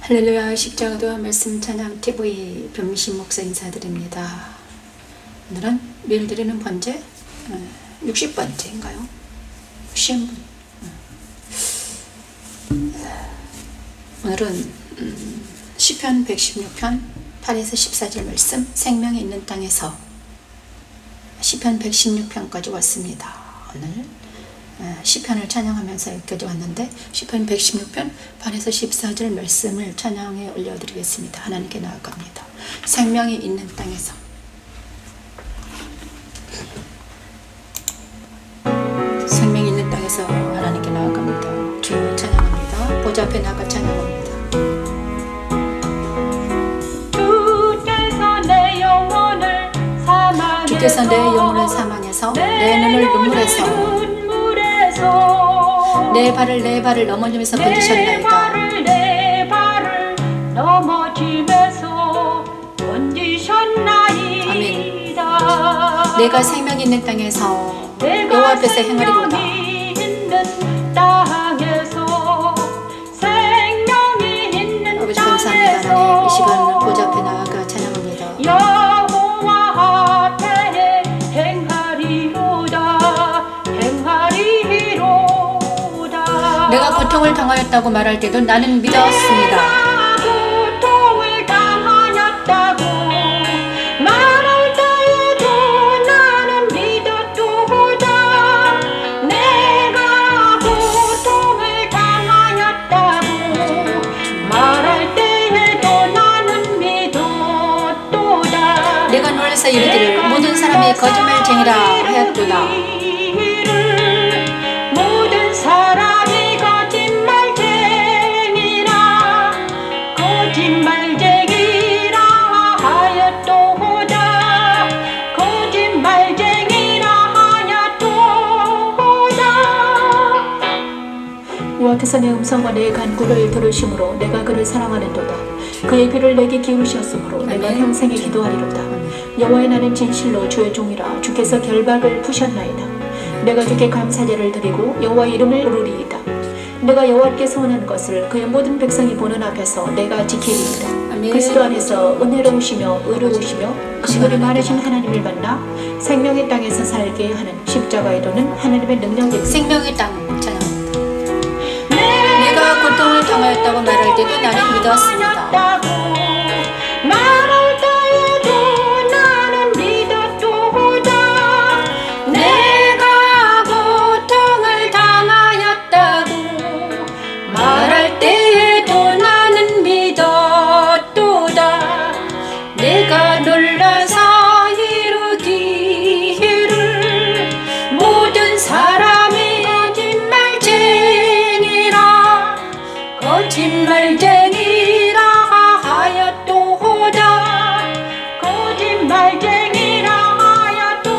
할렐루야. 십자가도 말씀 찬양 TV 변미신 목사 인사드립니다. 오늘은 매일 드리는 번제 60번째인가요? 시험. 오늘은 시편 116편 8에서 14절 말씀, 생명이 있는 땅에서 시편 116편까지 왔습니다. 오늘 시편을 찬양하면서 여기까지 왔는데 시편 116편 8에서 14절 말씀을 찬양에 올려드리겠습니다. 하나님께 나아갑니다. 생명이 있는 땅에서. 생명이 있는 땅에서 하나님께 나아갑니다. 주 찬양합니다. 보좌 앞에 나가 찬양합니다. 주께서 내 영혼을 사망해서 내 눈을 눈물에서 내 발을 넘어지면서 건지셨나이다. 아멘. 내가 생명이 있는 땅에서 여호와 앞에서 행하리로다. 아버지 감사합니다. 하나님, 이 시간 보좌 앞에 나아가 찬양합니다. 내가 고통을 당하였다고 말할 때도 나는 믿었습니다. 내가 놀라서 이르기를 모든 사람이 거짓말쟁이라 하였도다. 여호와께서 내 음성과 내 간구를 들으심으로 내가 그를 사랑하는도다. 그의 귀를 내게 기울이셨으므로 내가 평생에 기도하리로다. 여호와의 나는 진실로 주의 종이라. 주께서 결박을 푸셨나이다. 내가 주께 감사제를 드리고 여호와의 이름을 부르리이다. 내가 여호와께 소원하는 것을 그의 모든 백성이 보는 앞에서 내가 지키리이다. 그리스도 안에서 은혜로우시며 의로우시며 그들이 많으신 하나님을 만나 생명의 땅에서 살게 하는 십자가의 도는 하나님의 능력입니다. 생명의 땅 찬양합니다. 내가 고통을 당하였다고 말할 때도 나는 믿었습니다. 내가 고통을 당하였다고 말할 때에도 나는 믿었도다. 내가 놀라서 이루기를 모든 사람이 거짓말쟁이라 하였도다. 거짓말쟁이라 하였도다.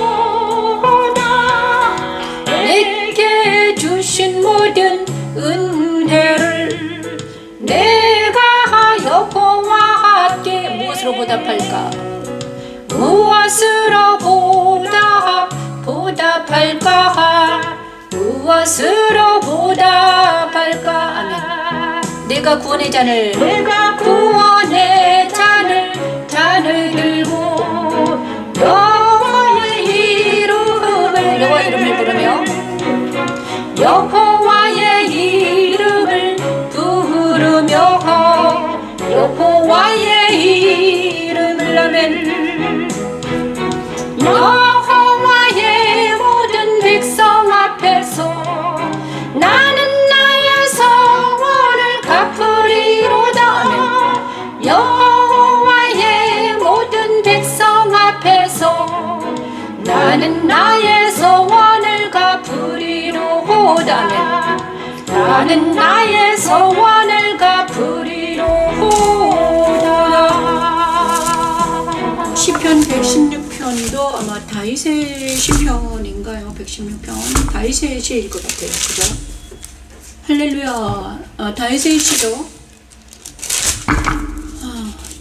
내게 주신 모든 은혜를 내가 여호와께 무엇으로 보답할까? 무엇으로 보답할까? 무엇으로 보답할까? 아멘. 내가 구원의 잔을 들고 여호와의 이름을 부르며 여호와의 이름을 아멘. 여호와의 모든 백성 앞에서 나는 나의 소원을 갚으리로다. 여호와의 모든 백성 앞에서 나는 나의 소원을 갚으리로다. 나는 나의 소원을 갚으리로다. 시편 116편도 아마 다윗의 시편인가요? 116편 다윗의 시일 것 같아요. 그죠? 할렐루야. 다윗의 시도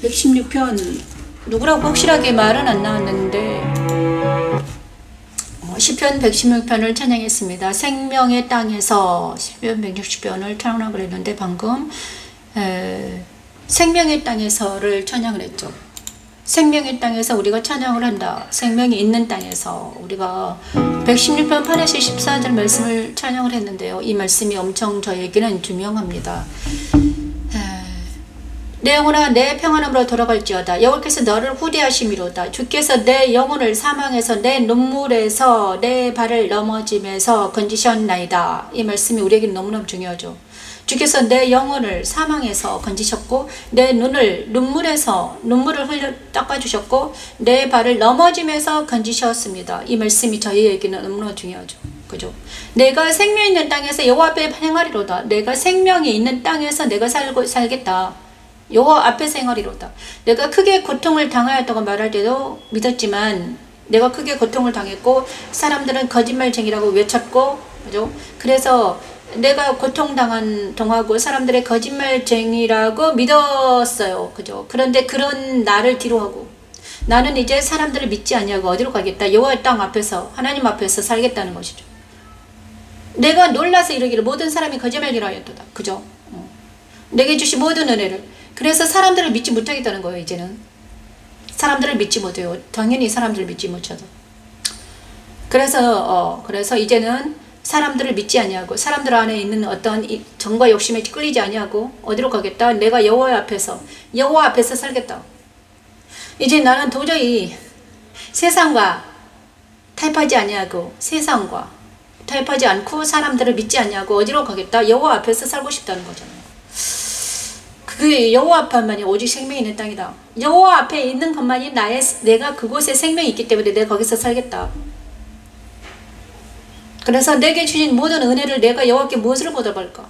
116편 누구라고 확실하게 말은 안 나왔는데 시편 116편을 찬양했습니다. 생명의 땅에서 시편 160편을 찬양하고 그랬는데 방금 생명의 땅에서를 찬양을 했죠. 생명의 땅에서 우리가 찬양을 한다. 생명이 있는 땅에서 우리가 116편 8에서 14절 말씀을 찬양을 했는데요. 이 말씀이 엄청 저에게는 중요합니다. 내 영혼아 내 평안함으로 돌아갈지어다. 여호와께서 너를 후대하심이로다. 주께서 내 영혼을 사망에서 내 눈물에서 내 발을 넘어짐에서 건지셨나이다. 이 말씀이 우리에게 너무너무 중요하죠. 주께서 내 영혼을 사망에서 건지셨고 내 눈을 눈물을 흘려 닦아주셨고 내 발을 넘어짐에서 건지셨습니다. 이 말씀이 저희에게는 너무나 중요하죠. 그죠? 내가 생명 있는 땅에서 여호와 앞에 행하리로다. 내가 생명이 있는 땅에서 내가 살겠다. 여호와 앞에서 행하리로다. 내가 크게 고통을 당하였다고 말할 때도 믿었지만 내가 크게 고통을 당했고 사람들은 거짓말쟁이라고 외쳤고 그죠? 그래서 내가 고통당하고 사람들의 거짓말쟁이라고 믿었어요. 그죠? 그런데 그런 나를 뒤로하고 나는 이제 사람들을 믿지 아니하고 어디로 가겠다. 여호와의 땅 앞에서 하나님 앞에서 살겠다는 것이죠. 내가 놀라서 이르기를 모든 사람이 거짓말이라 하였도다. 그죠? 내게 주신 모든 은혜를. 그래서 사람들을 믿지 못하겠다는 거예요. 이제는 사람들을 믿지 못해요. 당연히 사람들을 믿지 못하죠. 그래서 이제는 사람들을 믿지 아니하고 사람들 안에 있는 어떤 정과 욕심에 끌리지 아니하고 어디로 가겠다? 내가 여호와 앞에서 살겠다. 이제 나는 도저히 세상과 타협하지 아니하고 세상과 타협하지 않고 사람들을 믿지 아니하고 어디로 가겠다? 여호와 앞에서 살고 싶다는 거잖아요. 그 여호와 앞만이 오직 생명이 있는 땅이다. 여호와 앞에 있는 것만이 내가 그곳에 생명이 있기 때문에 내가 거기서 살겠다. 그래서 내게 주신 모든 은혜를 내가 여호와께 무엇으로 보답할까?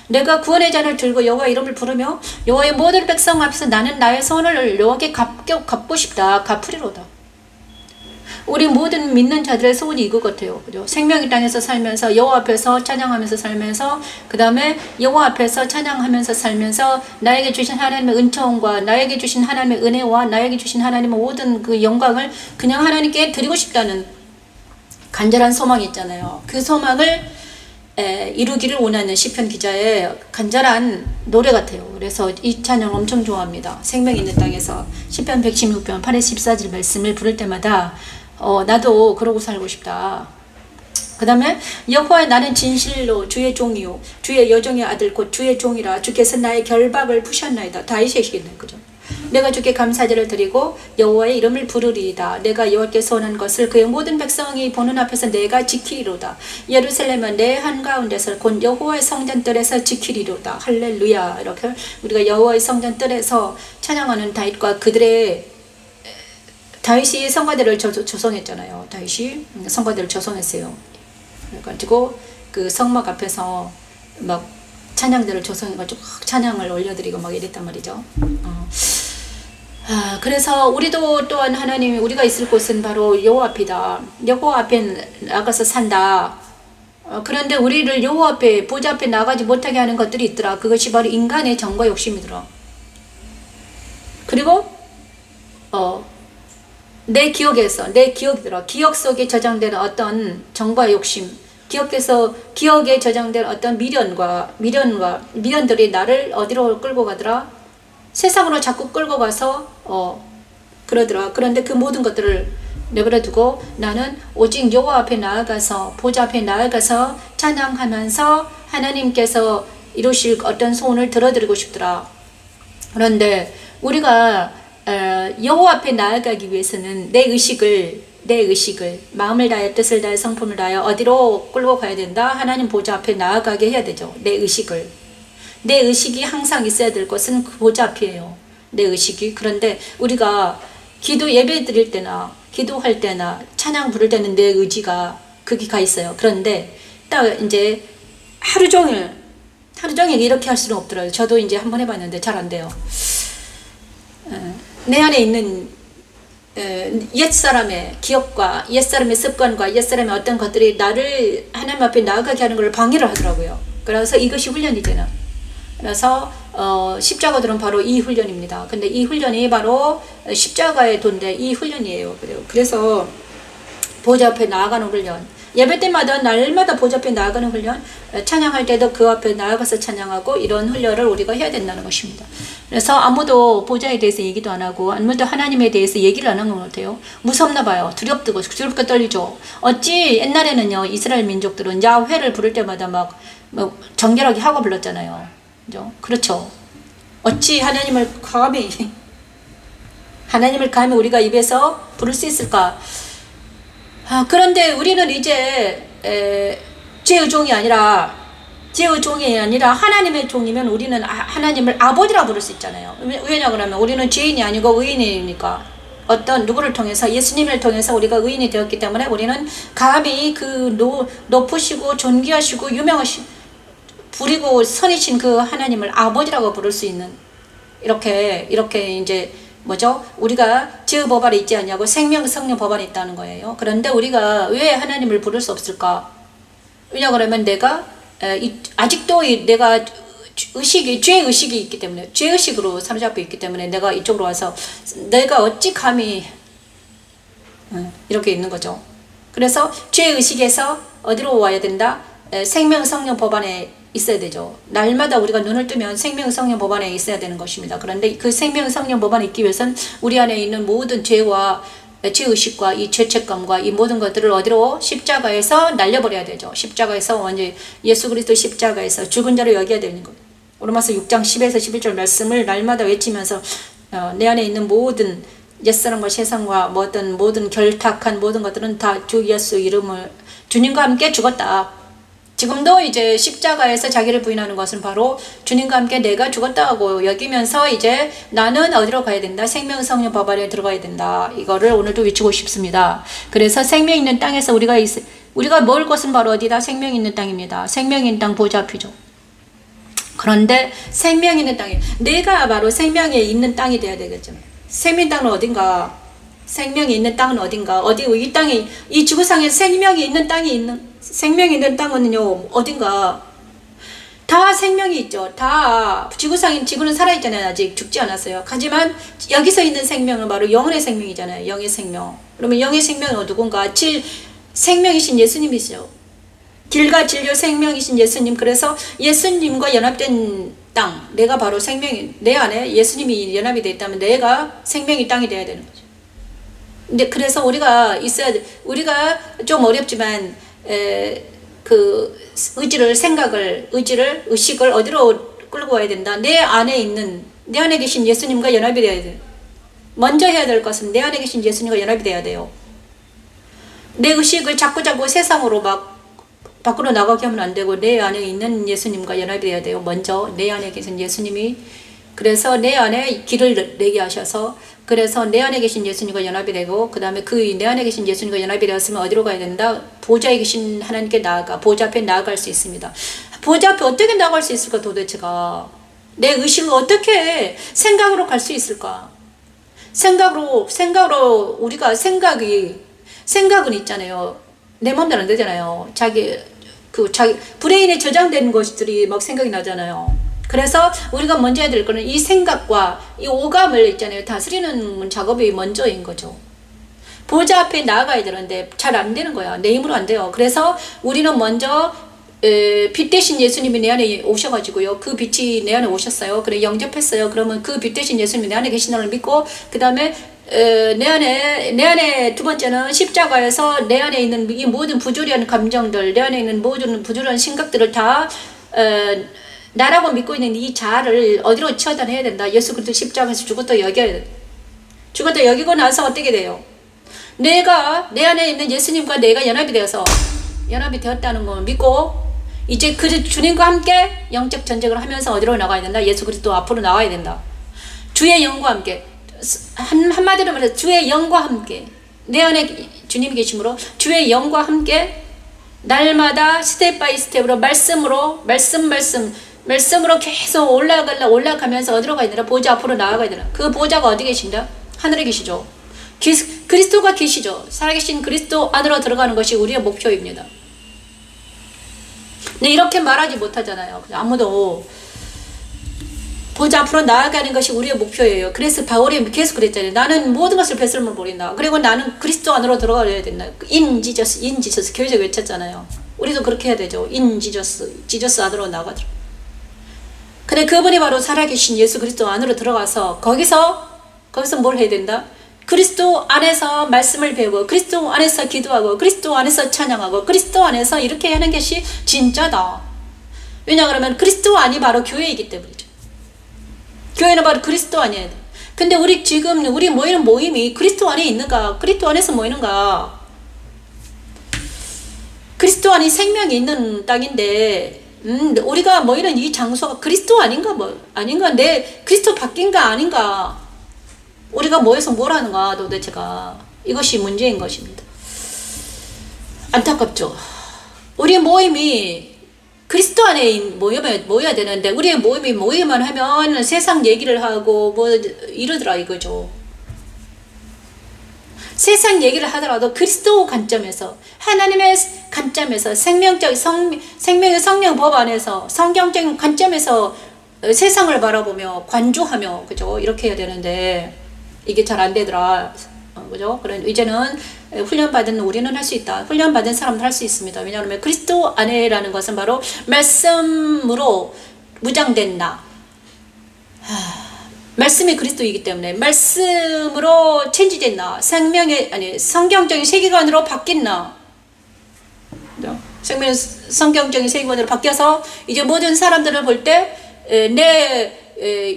내가 구원의 잔을 들고 여호와 이름을 부르며 여호와의 모든 백성 앞에서 나는 나의 선을 여호와께 갚고 싶다. 갚으리로다. 우리 모든 믿는 자들의 소원이 이거 같아요. 그죠? 생명의 땅에서 살면서 여호와 앞에서 찬양하면서 살면서 그 다음에 여호와 앞에서 찬양하면서 살면서 나에게 주신 하나님의 은총과 나에게 주신 하나님의 은혜와 나에게 주신 하나님의 모든 그 영광을 그냥 하나님께 드리고 싶다는 간절한 소망이 있잖아요. 그 소망을 이루기를 원하는 시편 기자의 간절한 노래 같아요. 그래서 이 찬양 엄청 좋아합니다. 생명 있는 땅에서 시편 116편 8에서 14절 말씀을 부를 때마다 나도 그러고 살고 싶다. 그 다음에 여호와 나는 진실로 주의 종이요 주의 여종의 아들 곧 주의 종이라 주께서 나의 결박을 푸셨나이다. 다윗이시겠네. 그죠? 내가 주께 감사제를 드리고 여호와의 이름을 부르리이다. 내가 여호와께 선한 것을 그의 모든 백성이 보는 앞에서 내가 지키리로다. 예루살렘은 내 한가운데서 곧 여호와의 성전뜰에서 지키리로다. 할렐루야. 이렇게 우리가 여호와의 성전뜰에서 찬양하는 다윗과 다윗이 성가대를 조성했잖아요. 다윗이 성가대를 조성했어요. 그래가지고 그 성막 앞에서 막 찬양대를 조성해가지고 찬양을 올려드리고 막 이랬단 말이죠. 그래서 우리도 또한 하나님이 우리가 있을 곳은 바로 여호와 앞이다. 여호와 앞에 나가서 산다. 그런데 우리를 여호와 앞에 보좌 앞에 나가지 못하게 하는 것들이 있더라. 그것이 바로 인간의 정과 욕심이더라. 그리고 내 기억이더라. 기억 속에 저장되는 어떤 정과 욕심, 기억에 저장된 어떤 미련들이 나를 어디로 끌고 가더라? 세상으로 자꾸 끌고 가서 그러더라. 그런데 그 모든 것들을 내버려 두고 나는 오직 여호와 앞에 나아가서 보좌 앞에 나아가서 찬양하면서 하나님께서 이루실 어떤 소원을 들어드리고 싶더라. 그런데 우리가 여호와 앞에 나아가기 위해서는 내 의식을 마음을 다해 뜻을 다해 성품을 다해 어디로 끌고 가야 된다? 하나님 보좌 앞에 나아가게 해야 되죠. 내 의식이 항상 있어야 될 것은 그 보좌 앞이에요. 내 의식이. 그런데 우리가 기도 예배 드릴 때나 기도할 때나 찬양 부를 때는 내 의지가 거기 가 있어요. 그런데 딱 이제 하루 종일 이렇게 할 수는 없더라고요. 저도 이제 한번 해봤는데 잘 안 돼요. 내 안에 있는 옛사람의 기억과 옛사람의 습관과 옛사람의 어떤 것들이 나를 하나님 앞에 나아가게 하는 걸 방해를 하더라고요. 그래서 이것이 훈련이잖아. 그래서 십자가들은 바로 이 훈련입니다. 근데 이 훈련이 바로 십자가의 도인데 이 훈련이에요. 그래서 보좌 앞에 나아가는 훈련, 예배 때마다 날마다 보좌 앞에 나아가는 훈련, 찬양할 때도 그 앞에 나아가서 찬양하고 이런 훈련을 우리가 해야 된다는 것입니다. 그래서 아무도 보좌에 대해서 얘기도 안 하고 아무도 하나님에 대해서 얘기를 안 하는 것 같아요. 무섭나 봐요. 두렵게 떨리죠. 어찌 옛날에는요 이스라엘 민족들은 야훼를 부를 때마다 막 정결하게 하고 불렀잖아요. 그렇죠. 어찌 하나님을 감히 우리가 입에서 부를 수 있을까? 그런데 우리는 이제 죄의 종이 아니라 하나님의 종이면 우리는 하나님을 아버지라 부를 수 있잖아요. 왜냐 그러면 우리는 죄인이 아니고 의인이니까. 어떤 누구를 통해서 예수님을 통해서 우리가 의인이 되었기 때문에 우리는 감히 그 높으시고 존귀하시고 유명하신 부리고 선이신 그 하나님을 아버지라고 부를 수 있는 이렇게 이제 뭐죠? 우리가 죄의 법안에 있지 않냐고 생명 성령 법안에 있다는 거예요. 그런데 우리가 왜 하나님을 부를 수 없을까? 왜냐 그러면 내가 아직도 내가 죄의식이 있기 때문에 죄의식으로 사로잡혀 있기 때문에 내가 이쪽으로 와서 내가 어찌 감히 이렇게 있는 거죠. 그래서 죄의식에서 어디로 와야 된다? 생명 성령 법안에 있어야 되죠. 날마다 우리가 눈을 뜨면 생명 성령 법안에 있어야 되는 것입니다. 그런데 그 생명 성령 법안에 있기 위해서는 우리 안에 있는 모든 죄와 죄의식과 이 죄책감과 이 모든 것들을 어디로? 십자가에서 날려버려야 되죠. 십자가에서 완전히 예수 그리스도 십자가에서 죽은 자로 여겨야 되는 것. 로마서 6장 10에서 11절 말씀을 날마다 외치면서 내 안에 있는 모든 옛사람과 세상과 모든 결탁한 모든 것들은 다 주 예수 이름을 주님과 함께 죽었다. 지금도 이제 십자가에서 자기를 부인하는 것은 바로 주님과 함께 내가 죽었다고 여기면서 이제 나는 어디로 가야 된다? 생명 성령 법안에 들어가야 된다. 이거를 오늘도 외치고 싶습니다. 그래서 생명 있는 땅에서 우리가 먹을 것은 바로 어디다? 생명 있는 땅입니다. 생명 있는 땅 보좌 앞이죠. 그런데 생명 있는 땅이 내가 바로 생명에 있는 땅이 돼야 되겠죠. 생명 땅은 어딘가? 생명이 있는 땅은 어딘가? 이 땅이 이 지구상에 생명이 있는 땅은요 어딘가? 다 생명이 있죠. 다 지구는 살아있잖아요. 아직 죽지 않았어요. 하지만 여기서 있는 생명은 바로 영혼의 생명이잖아요. 영의 생명. 그러면 영의 생명은 누군가? 생명이신 예수님이시죠. 길과 진료 생명이신 예수님. 그래서 예수님과 연합된 땅, 내가 바로 내 안에 예수님이 연합이 되어 있다면 내가 생명이 땅이 되어야 되는 거죠. 근데 그래서 우리가 좀 어렵지만 그 의식을 어디로 끌고 와야 된다? 내 안에 계신 예수님과 연합이 되어야 돼. 먼저 해야 될 것은 내 안에 계신 예수님과 연합이 돼야 돼요. 내 의식을 자꾸 세상으로 막 밖으로 나가게 하면 안 되고 내 안에 있는 예수님과 연합이 돼야 돼요. 먼저 내 안에 계신 예수님이 그래서 내 안에 길을 내게 하셔서 그래서 내 안에 계신 예수님과 연합이 되고 그 다음에 내 안에 계신 예수님과 연합이 되었으면 어디로 가야 된다? 보좌에 계신 하나님께 보좌 앞에 나아갈 수 있습니다. 보좌 앞에 어떻게 나아갈 수 있을까 도대체가? 내 의식을 어떻게 생각으로 갈 수 있을까? 생각으로 우리가 생각은 있잖아요. 내 마음대로 안 되잖아요. 자기 브레인에 저장된 것들이 막 생각이 나잖아요. 그래서 우리가 먼저 해야 될 거는 이 생각과 이 오감을 있잖아요. 다스리는 작업이 먼저인 거죠. 보좌 앞에 나아가야 되는데 잘 안 되는 거야. 내 힘으로 안 돼요. 그래서 우리는 먼저 빛 대신 예수님이 내 안에 오셔가지고요. 그 빛이 내 안에 오셨어요. 그래 영접했어요. 그러면 그 빛 대신 예수님이 내 안에 계신 걸 믿고 그 다음에 내 안에 두 번째는 십자가에서 내 안에 있는 이 모든 부조리한 감정들, 내 안에 있는 모든 부조리한 생각들을 다 나라고 믿고 있는 이 자아를 어디로 처단해야 된다. 예수 그리스도 십자가에서 죽었다 여겨야 돼. 죽었다 여기고 나서 어떻게 돼요? 내가 내 안에 있는 예수님과 내가 연합이 되었다는 걸 믿고 이제 그 주님과 함께 영적 전쟁을 하면서 어디로 나가야 된다. 예수 그리스도 앞으로 나와야 된다. 주의 영과 함께 한마디로 말해서 주의 영과 함께 내 안에 주님이 계심으로 주의 영과 함께 날마다 스텝 바이 스텝으로 말씀으로 계속 올라가면서 어디로 가야 되나? 보좌 앞으로 나아가야 되나? 그 보좌가 어디 계신다? 하늘에 계시죠. 그리스도가 계시죠. 살아계신 그리스도 안으로 들어가는 것이 우리의 목표입니다. 근데 이렇게 말하지 못하잖아요. 아무도 보좌 앞으로 나아가는 것이 우리의 목표예요. 그래서 바울이 계속 그랬잖아요. 나는 모든 것을 배설물 버린다. 그리고 나는 그리스도 안으로 들어가야 된다. 인 지저스 교회적 외쳤잖아요. 우리도 그렇게 해야 되죠. 인 지저스 안으로 나가더라. 근데 그분이 바로 살아계신 예수 그리스도 안으로 들어가서 거기서 뭘 해야 된다? 그리스도 안에서 말씀을 배우고 그리스도 안에서 기도하고 그리스도 안에서 찬양하고 그리스도 안에서 이렇게 하는 것이 진짜다. 왜냐 그러면 그리스도 안이 바로 교회이기 때문이죠. 교회는 바로 그리스도 안이에요. 근데 우리 지금 우리 모이는 모임이 그리스도 안에 있는가? 그리스도 안에서 모이는가? 그리스도 안이 생명이 있는 땅인데 우리가 모이는 이 장소가 그리스도 아닌가? 아닌가? 내 그리스도 바뀐가 아닌가? 우리가 모여서 뭘 하는가 도대체가 이것이 문제인 것입니다. 안타깝죠. 우리 모임이 그리스도 안에 모여야 되는데 우리의 모임이 모이만 하면 세상 얘기를 하고 이러더라 이거죠. 세상 얘기를 하더라도 그리스도 관점에서 하나님의 관점에서 생명의 성령 법 안에서 성경적인 관점에서 세상을 바라보며 관조하며 그죠 이렇게 해야 되는데 이게 잘 안 되더라. 그죠? 그래 이제는 훈련받은 우리는 할 수 있다. 훈련받은 사람도 할 수 있습니다. 왜냐하면 그리스도 안에라는 것은 바로 말씀으로 무장된 나. 말씀이 그리스도이기 때문에 말씀으로 체인지된 나. 성경적인 세계관으로 바뀐 나. 성경적인 세계관으로 바뀌어서 이제 모든 사람들을 볼 때 내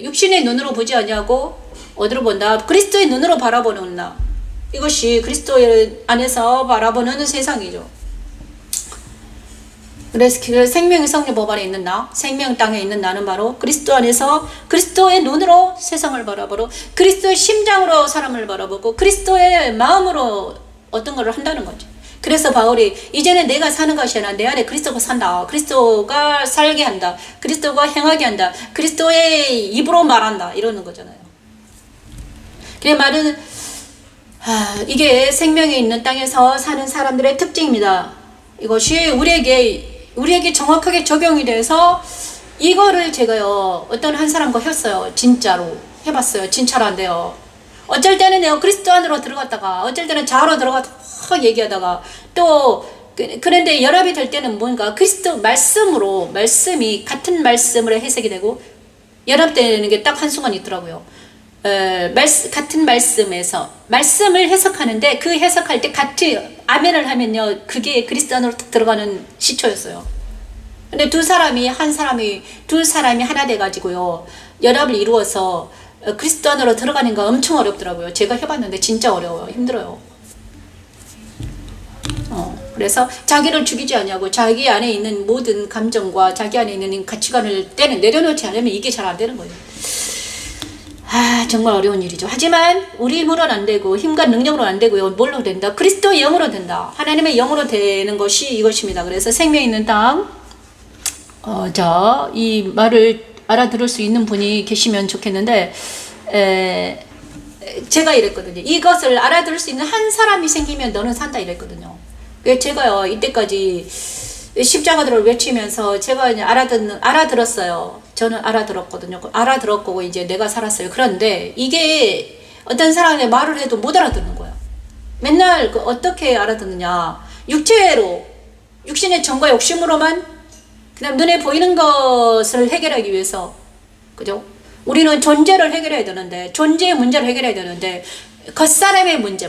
육신의 눈으로 보지 아니하고 어디로 본다? 그리스도의 눈으로 바라보는 나. 이것이 그리스도 안에서 바라보는 세상이죠. 그래서 그 생명의 성령 법 안에 있는 나, 생명 땅에 있는 나는 바로 그리스도 안에서 그리스도의 눈으로 세상을 바라보고 그리스도의 심장으로 사람을 바라보고 그리스도의 마음으로 어떤 걸 한다는 거죠. 그래서 바울이 이제는 내가 사는 것이 아니라 내 안에 그리스도가 산다. 그리스도가 살게 한다. 그리스도가 행하게 한다. 그리스도의 입으로 말한다. 이러는 거잖아요. 그래 말은 이게 생명이 있는 땅에서 사는 사람들의 특징입니다. 이것이 우리에게 정확하게 적용이 돼서 이거를 제가요 어떤 한 사람과 했어요. 진짜로 해봤어요. 진짜로 안 돼요. 어쩔 때는 내가 그리스도 안으로 들어갔다가 어쩔 때는 자아로 들어가서 얘기하다가 또 그런데 연합이 될 때는 뭔가 그리스도 말씀이 같은 말씀으로 해석이 되고 연합되는 게 딱 한순간 있더라고요. 같은 말씀에서 말씀을 해석하는데 그 해석할 때 같이 아멘을 하면요 그게 그리스도 안으로 들어가는 시초였어요. 근데 두 사람이 하나 돼 가지고요 연합을 이루어서 그리스도 안으로 들어가는 거 엄청 어렵더라고요. 제가 해봤는데 진짜 어려워요. 힘들어요. 그래서 자기를 죽이지 않냐고 자기 안에 있는 모든 감정과 자기 안에 있는 가치관을 내려놓지 않으면 이게 잘 안 되는 거예요. 정말 어려운 일이죠. 하지만 우리 힘으로는 안 되고 힘과 능력으로는 안 되고요. 뭘로 된다? 그리스도의 영으로 된다. 하나님의 영으로 되는 것이 이것입니다. 그래서 생명 있는 땅 이 말을 알아들을 수 있는 분이 계시면 좋겠는데 제가 이랬거든요. 이것을 알아들을 수 있는 한 사람이 생기면 너는 산다 이랬거든요. 제가요 이때까지 십자가들을 외치면서 제가 이제 알아들었어요. 저는 알아들었거든요. 알아들었고 이제 내가 살았어요. 그런데 이게 어떤 사람의 말을 해도 못 알아듣는 거야. 맨날 어떻게 알아듣느냐? 육신의 정과 욕심으로만 그다음 눈에 보이는 것을 해결하기 위해서 그죠? 우리는 존재를 해결해야 되는데 존재의 문제를 해결해야 되는데 겉사람의 문제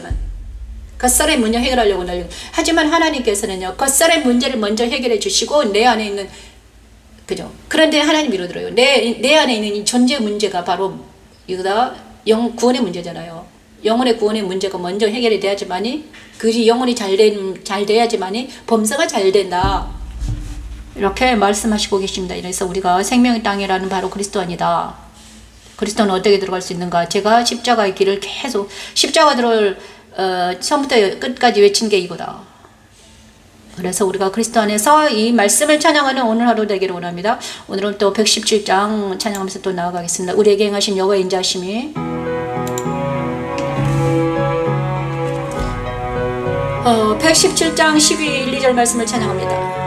해결하려고 하지만 하나님께서는요 겉사람의 문제를 먼저 해결해 주시고 내 안에 있는 그죠? 그런데 하나님 이러더라고요. 내 안에 있는 이 존재 문제가 바로 이거다 구원의 문제잖아요. 영혼의 구원의 문제가 먼저 해결이 돼야지만이 그 영혼이 잘 돼야지만이 범사가 잘 된다. 이렇게 말씀하시고 계십니다. 그래서 우리가 생명의 땅이라는 바로 그리스도 아니다. 그리스도는 어떻게 들어갈 수 있는가? 제가 십자가의 길을 계속 십자가들을 처음부터 끝까지 외친 게 이거다. 그래서 우리가 그리스도 안에서 이 말씀을 찬양하는 오늘 하루 되기를 원합니다. 오늘은 또 117장 찬양하면서 또 나아가겠습니다. 우리에게 행하신 여호와의 인자하심이 117장 12, 1, 2절 말씀을 찬양합니다.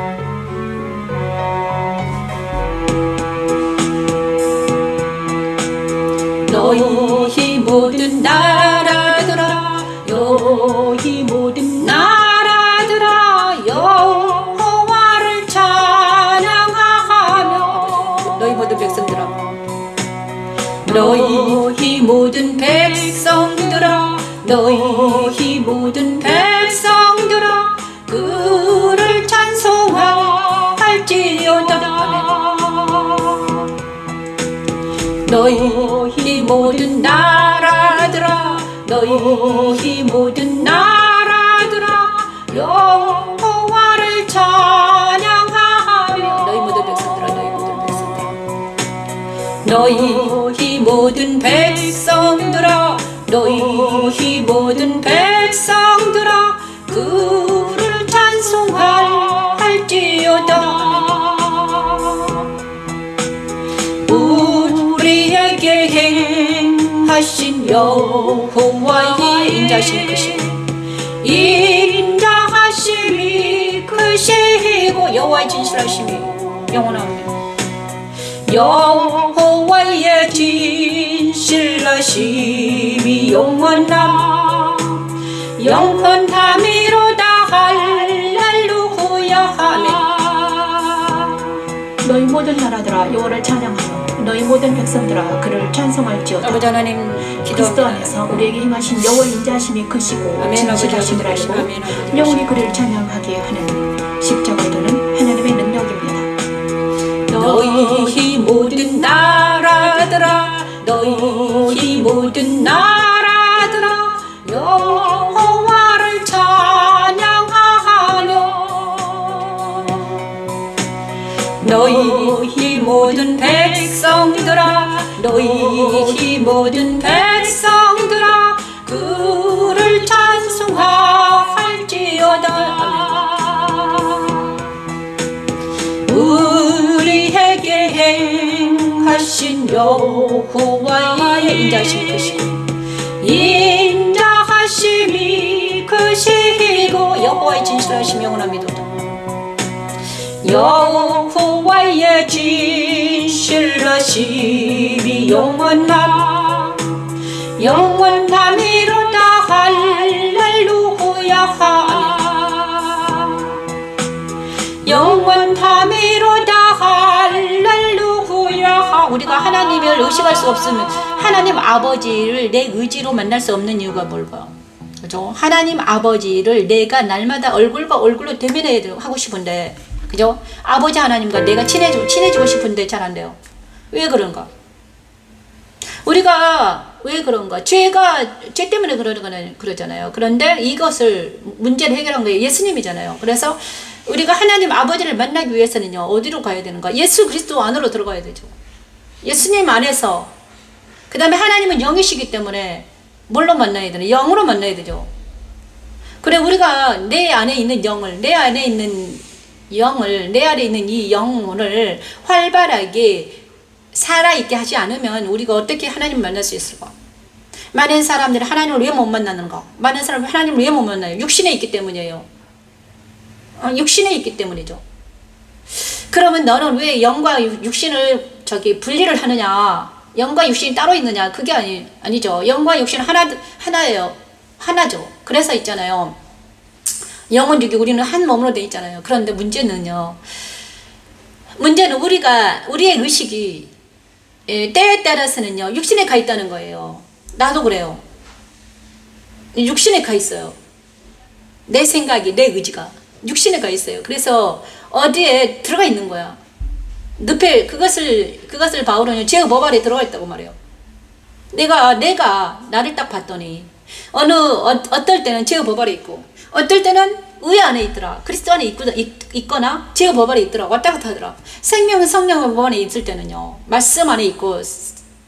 너희 모든 나라들아 너희 모든 나라들아 여호와를 찬양하며 너희 모든 백성들아 너희 모든 백성들아 너희 모든 백성들아 그를 찬송할지어다. 너희 모든 나라들아 너희 모든 나라들아 여호와를 찬양하며 너희 모든 백성들아 너희 모든 백성들아 너희 모든 백성들아 그를 찬송할지어다. 우리에게 행하신 여호와의 인자하심이 크시고 인자하심이 크시고 여호와의 진실하심이 영원합니다. 여호와의 진실하심이 영원함이로다. 할렐루야 아멘. 너희 모든 나라들아 여호와를 찬양하며 너희 모든 백성들아 그를 찬송할지어다. 아버지 하나님 그리스도 기도합니다. 안에서 우리에게 행하신 여호와의 인자하심이 크시고 아멘. 진실하심을 아버지, 알고 아멘. 아버지, 영원히 그를 찬양하게 하는 십자가에 도는 하나님의 능력입니다. 너희 모든 나라들아 너희 모든 나라들아 여호와를 찬양하며 너희 모든 백성들아 너희 모든 백성들아 그를 찬송할지어다. 우리에게 행하신 여호와의 인자하심이 크시고 인자하심이 크시고 여호와의 진실하심이 영원합니다. 여호와의 진실하심이 영원함이로다. 할렐루야 아멘. 영원함이로다. 할렐루야. 우리가 하나님을 의식할 수 없으면 하나님 아버지를 내 의지로 만날 수 없는 이유가 뭘까? 그죠? 하나님 아버지를 내가 날마다 얼굴과 얼굴로 대면해야 하고 싶은데, 그죠? 아버지 하나님과 내가 친해지고 싶은데 잘 안 돼요. 왜 그런가? 우리가 왜 그런가? 죄 때문에 그러잖아요. 그런데 이것을 문제를 해결한 거예요. 예수님이잖아요. 그래서 우리가 하나님 아버지를 만나기 위해서는요, 어디로 가야 되는가? 예수 그리스도 안으로 들어가야 되죠. 예수님 안에서. 그 다음에 하나님은 영이시기 때문에 뭘로 만나야 되나? 영으로 만나야 되죠. 그래, 우리가 내 안에 있는 영을, 내 안에 있는 이 영혼을 활발하게 살아있게 하지 않으면 우리가 어떻게 하나님을 만날 수 있을까? 많은 사람들이 하나님을 왜 못 만나는가? 많은 사람들이 하나님을 왜 못 만나요? 육신에 있기 때문이에요. 육신에 있기 때문이죠. 그러면 너는 왜 영과 육신을 분리를 하느냐? 영과 육신이 따로 있느냐? 그게 아니죠. 영과 육신은 하나예요. 하나죠. 그래서 있잖아요. 영은 육이 우리는 한 몸으로 돼 있잖아요. 그런데 문제는 우리의 의식이 때에 따라서는요, 육신에 가 있다는 거예요. 나도 그래요. 육신에 가 있어요. 내 생각이, 내 의지가 육신에 가 있어요. 그래서 어디에 들어가 있는 거야. 늪에 그것을 바울은 죄의 법 아래 들어가 있다고 말해요. 내가 나를 딱 봤더니 어떨 때는 죄의 법 아래 있고, 어떨 때는 의 안에 있더라. 그리스도 안에 있거나 죄의 법 아래 있더라. 왔다 갔다 하더라. 생명은 성령의 법 안에 있을 때는요, 말씀 안에 있고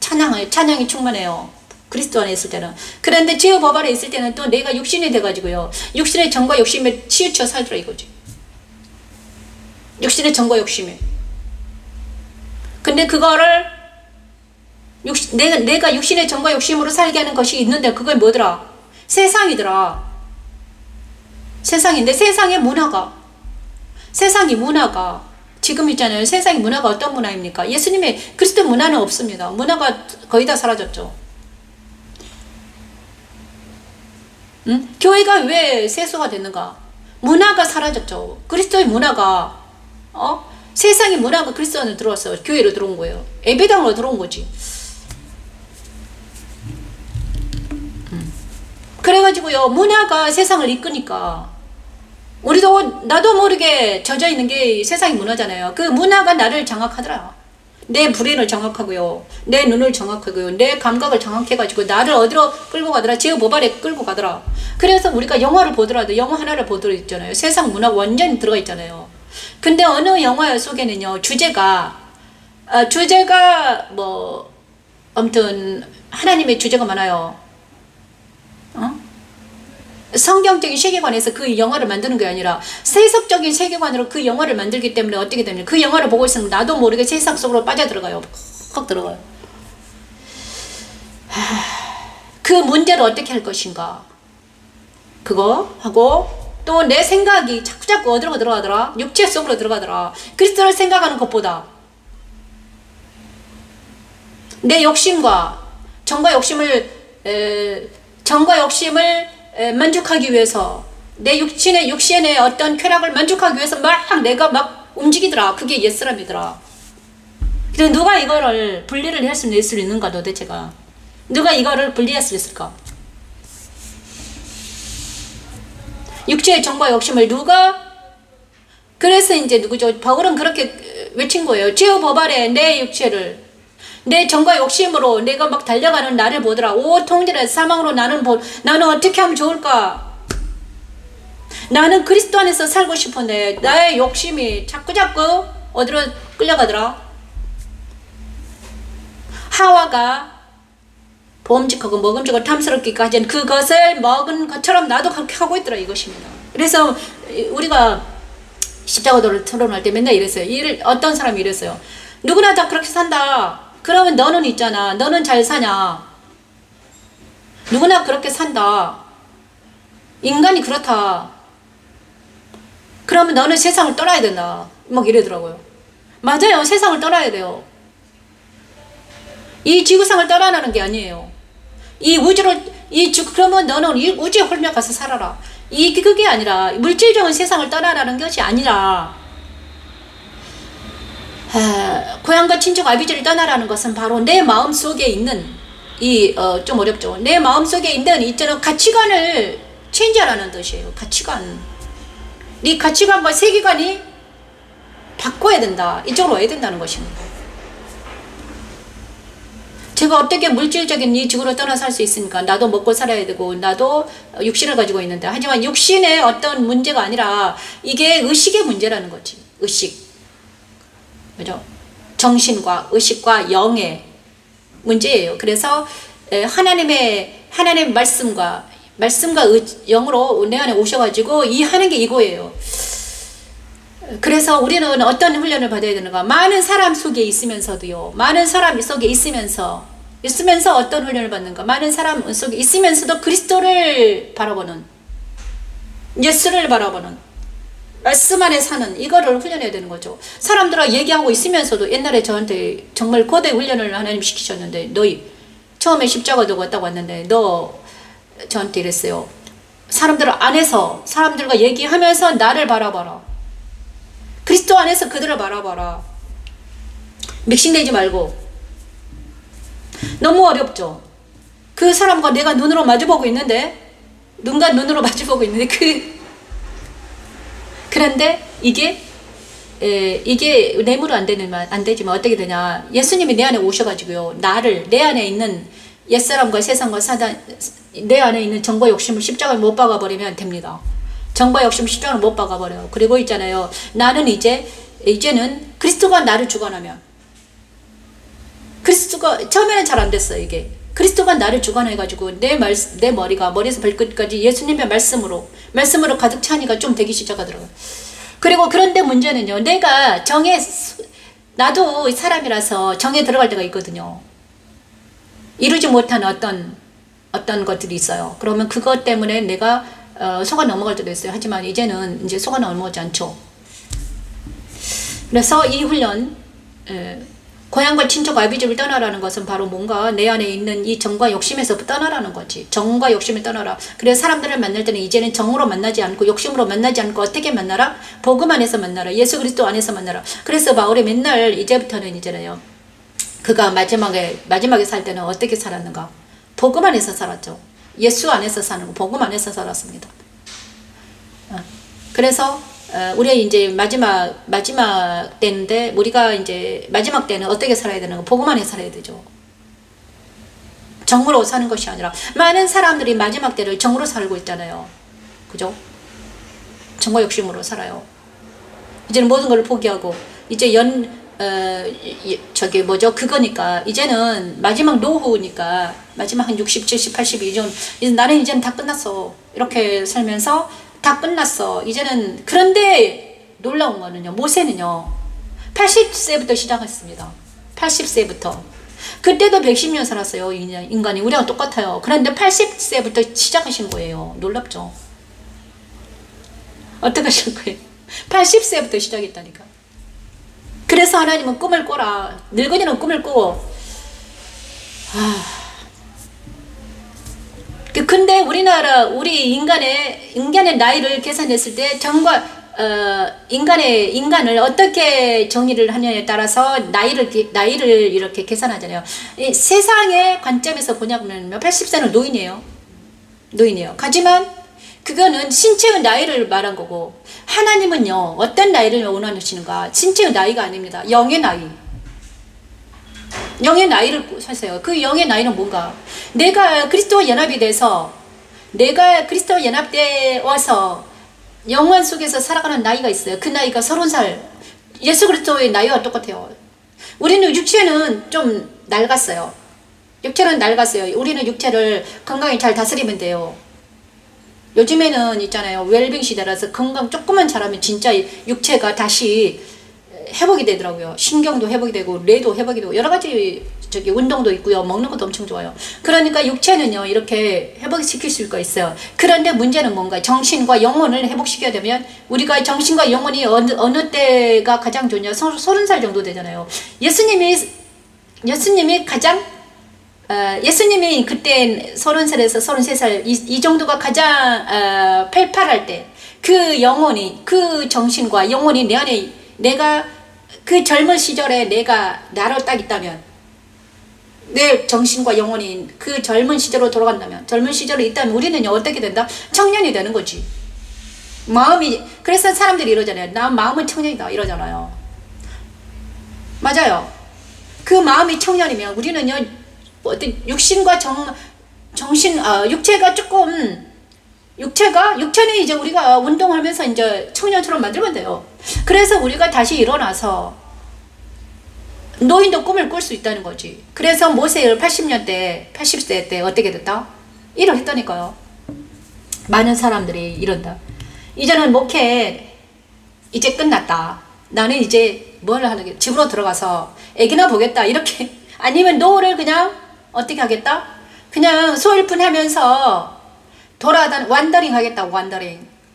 찬양이 충만해요. 그리스도 안에 있을 때는. 그런데 죄의 법 아래 있을 때는 또 내가 육신이 돼가지고요, 육신의 정과 욕심에 치우쳐 살더라 이거지. 육신의 정과 욕심에. 근데 그거를 내가 육신의 정과 욕심으로 살게 하는 것이 있는데, 그걸 뭐더라? 세상이더라. 세상인데, 세상이 문화가 지금 있잖아요. 세상의 문화가 어떤 문화입니까? 예수님의 그리스도 문화는 없습니다. 문화가 거의 다 사라졌죠. 교회가 왜 세수가 됐는가? 문화가 사라졌죠. 그리스도의 문화가 세상의 문화가 그리스도 안에 들어왔어요. 교회로 들어온 거예요. 예배당으로 들어온 거지. 그래가지고요, 문화가 세상을 이끄니까 나도 모르게 젖어 있는 게 세상의 문화잖아요. 그 문화가 나를 장악하더라. 내 브레인을 장악하고요, 내 눈을 장악하고요, 내 감각을 장악해가지고 나를 어디로 끌고 가더라? 제어 모발에 끌고 가더라. 그래서 우리가 영화를 보더라도 영화 하나를 보더라도 있잖아요, 세상 문화 완전히 들어가 있잖아요. 근데 어느 영화 속에는요, 주제가 뭐 아무튼 하나님의 주제가 많아요. 성경적인 세계관에서 그 영화를 만드는 게 아니라 세속적인 세계관으로 그 영화를 만들기 때문에 어떻게 되냐, 그 영화를 보고 있으면 나도 모르게 세상 속으로 빠져들어가요. 확 들어가요. 그 문제를 어떻게 할 것인가, 그거 하고, 또 내 생각이 자꾸 어디로 들어가더라? 육체 속으로 들어가더라. 그리스도를 생각하는 것보다 내 욕심과 정과 욕심을 만족하기 위해서, 내 육신의 어떤 쾌락을 만족하기 위해서 내가 막 움직이더라. 그게 옛사람이더라. 근데 누가 이거를 분리를 할 수 있는가, 도대체가? 누가 이거를 분리할 수 있을까? 육체의 정과 욕심을 누가? 그래서 이제 누구죠? 바울은 그렇게 외친 거예요. 제어 법아래 내 육체를, 내 정과 욕심으로 내가 막 달려가는 나를 보더라. 오 통제를 사망으로 나는 어떻게 하면 좋을까? 나는 그리스도 안에서 살고 싶은데 나의 욕심이 자꾸 어디로 끌려가더라. 하와가 범직하고 먹음직하고 탐스럽기까지 는 그것을 먹은 것처럼 나도 그렇게 하고 있더라, 이것입니다. 그래서 우리가 십자가도를 토론할 때 맨날 이랬어요. 어떤 사람이 이랬어요. 누구나 다 그렇게 산다. 그러면 너는 있잖아, 너는 잘 사냐? 누구나 그렇게 산다. 인간이 그렇다. 그러면 너는 세상을 떠나야 된다. 막 이러더라고요. 맞아요. 세상을 떠나야 돼요. 이 지구상을 떠나라는 게 아니에요. 그러면 너는 이 우주에 홀며 가서 살아라. 그게 아니라, 물질적인 세상을 떠나라는 것이 아니라, 고향과 친족 아비지를 떠나라는 것은 바로 내 마음속에 있는 좀 어렵죠. 내 마음속에 있는 있잖아, 가치관을 체인지하라는 뜻이에요. 가치관. 네 가치관과 세계관이 바꿔야 된다. 이쪽으로 와야 된다는 것입니다. 제가 어떻게 물질적인 이 지구로 떠나 살 수 있습니까? 나도 먹고 살아야 되고, 나도 육신을 가지고 있는데. 하지만 육신의 어떤 문제가 아니라 이게 의식의 문제라는 거지. 의식. 그죠? 정신과 의식과 영의 문제예요. 그래서 하나님의 말씀과 영으로 내 안에 오셔가지고 이 하는 게 이거예요. 그래서 우리는 어떤 훈련을 받아야 되는가? 많은 사람 속에 있으면서도요. 많은 사람 속에 있으면서 어떤 훈련을 받는가? 많은 사람 속에 있으면서도 그리스도를 바라보는, 예수를 바라보는, 말씀 안에 사는, 이거를 훈련해야 되는 거죠. 사람들과 얘기하고 있으면서도, 옛날에 저한테 정말 거대 훈련을 하나님 시키셨는데, 너희 처음에 십자가도 왔다고 왔는데 너 저한테 이랬어요. 사람들 안에서 사람들과 얘기하면서 나를 바라봐라. 그리스도 안에서 그들을 바라봐라. 믹싱되지 말고. 너무 어렵죠. 그 사람과 내가 눈으로 마주보고 있는데, 눈과 눈으로 마주보고 있는데 그런데 이게 뇌물은 안 되지만 어떻게 되냐? 예수님이 내 안에 오셔가지고요, 내 안에 있는 옛사람과 세상과 사단, 내 안에 있는 정과 욕심을 십자가에 못 박아버리면 됩니다. 정과 욕심 십자가를 못 박아버려요. 그리고 있잖아요, 나는 이제는 그리스도가 나를 주관하면, 그리스도가 처음에는 잘 안 됐어요. 이게 그리스도가 나를 주관해가지고 내 머리가 머리에서 발끝까지 예수님의 말씀으로 가득 차니까 좀 되기 시작하더라고요. 그리고 그런데 문제는요, 나도 사람이라서 정에 들어갈 때가 있거든요. 이루지 못한 어떤 것들이 있어요. 그러면 그것 때문에 내가 속아 넘어갈 때도 있어요. 하지만 이제는 속아 넘어가지 않죠. 그래서 이 훈련, 고향과 친척 아비집을 떠나라는 것은 바로 뭔가 내 안에 있는 이 정과 욕심에서 떠나라는 거지. 정과 욕심을 떠나라. 그래서 사람들을 만날 때는 이제는 정으로 만나지 않고 욕심으로 만나지 않고 어떻게 만나라? 복음 안에서 만나라. 예수 그리스도 안에서 만나라. 그래서 바울이 맨날 이제부터는 이제는요, 그가 마지막에 살 때는 어떻게 살았는가? 복음 안에서 살았죠. 예수 안에서 사는 거, 복음 안에서 살았습니다. 그래서 우리 이제 마지막 때인데, 우리가 이제 마지막 때는 어떻게 살아야 되는 거? 복음 안에 살아야 되죠. 정으로 사는 것이 아니라, 많은 사람들이 마지막 때를 정으로 살고 있잖아요. 그죠? 정과 욕심으로 살아요. 이제는 모든 걸 포기하고, 이제 그거니까, 이제는 마지막 노후니까, 마지막 한 60, 70, 80 이제 나는 이제는 다 끝났어. 이렇게 살면서 다 끝났어. 이제는. 그런데 놀라운 거는요, 모세는요, 80세부터 시작했습니다. 80세부터. 그때도 110년 살았어요, 인간이. 우리랑 똑같아요. 그런데 80세부터 시작하신 거예요. 놀랍죠? 어떻게 하실 거예요? 80세부터 시작했다니까. 그래서 하나님은 꿈을 꿔라. 늙은이는 꿈을 꾸고. 근데 우리 인간의 나이를 계산했을 때, 인간을 어떻게 정의를 하느냐에 따라서 나이를 이렇게 계산하잖아요. 이 세상의 관점에서 보냐면 80세는 노인이에요. 하지만 그거는 신체의 나이를 말한 거고, 하나님은요, 어떤 나이를 원하시는가? 신체의 나이가 아닙니다. 영의 나이. 영의 나이를 사세요. 그 영의 나이는 뭔가? 내가 그리스도와 연합이 돼서, 내가 그리스도와 연합돼 와서 영원 속에서 살아가는 나이가 있어요. 그 나이가 30살. 예수 그리스도의 나이와 똑같아요. 우리는 육체는 좀 낡았어요. 우리는 육체를 건강히 잘 다스리면 돼요. 요즘에는 있잖아요, 웰빙 시대라서 건강 조금만 잘하면 진짜 육체가 다시 회복이 되더라고요. 신경도 회복이 되고, 뇌도 회복이 되고, 여러 가지 운동도 있고요. 먹는 것도 엄청 좋아요. 그러니까 육체는요, 이렇게 회복시킬 수가 있어요. 그런데 문제는 뭔가? 정신과 영혼을 회복시켜야 되면, 우리가 정신과 영혼이 어느 때가 가장 좋냐? 30살 정도 되잖아요. 예수님이 그때 30살에서 33살 이 정도가 가장 팔팔할 때, 그 영혼이, 그 정신과 영혼이 내 안에, 내가 그 젊은 시절에 나로 딱 있다면, 내 정신과 영혼이 그 젊은 시절로 돌아간다면, 젊은 시절에 있다면 우리는요, 어떻게 된다? 청년이 되는 거지. 그래서 사람들이 이러잖아요. 나 마음은 청년이다 이러잖아요. 맞아요. 그 마음이 청년이면 우리는요, 어떤 육신과 육체는 이제 우리가 운동하면서 이제 청년처럼 만들면 돼요. 그래서 우리가 다시 일어나서 노인도 꿈을 꿀 수 있다는 거지. 그래서 모세를 80세 때 어떻게 됐다? 일을 했다니까요. 많은 사람들이 이런다. 이제는 목회 이제 끝났다. 나는 이제 뭘 하는 게, 집으로 들어가서 애기나 보겠다. 이렇게. 아니면 노후를 그냥 어떻게 하겠다? 그냥 소일푼 하면서 완더링 하겠다.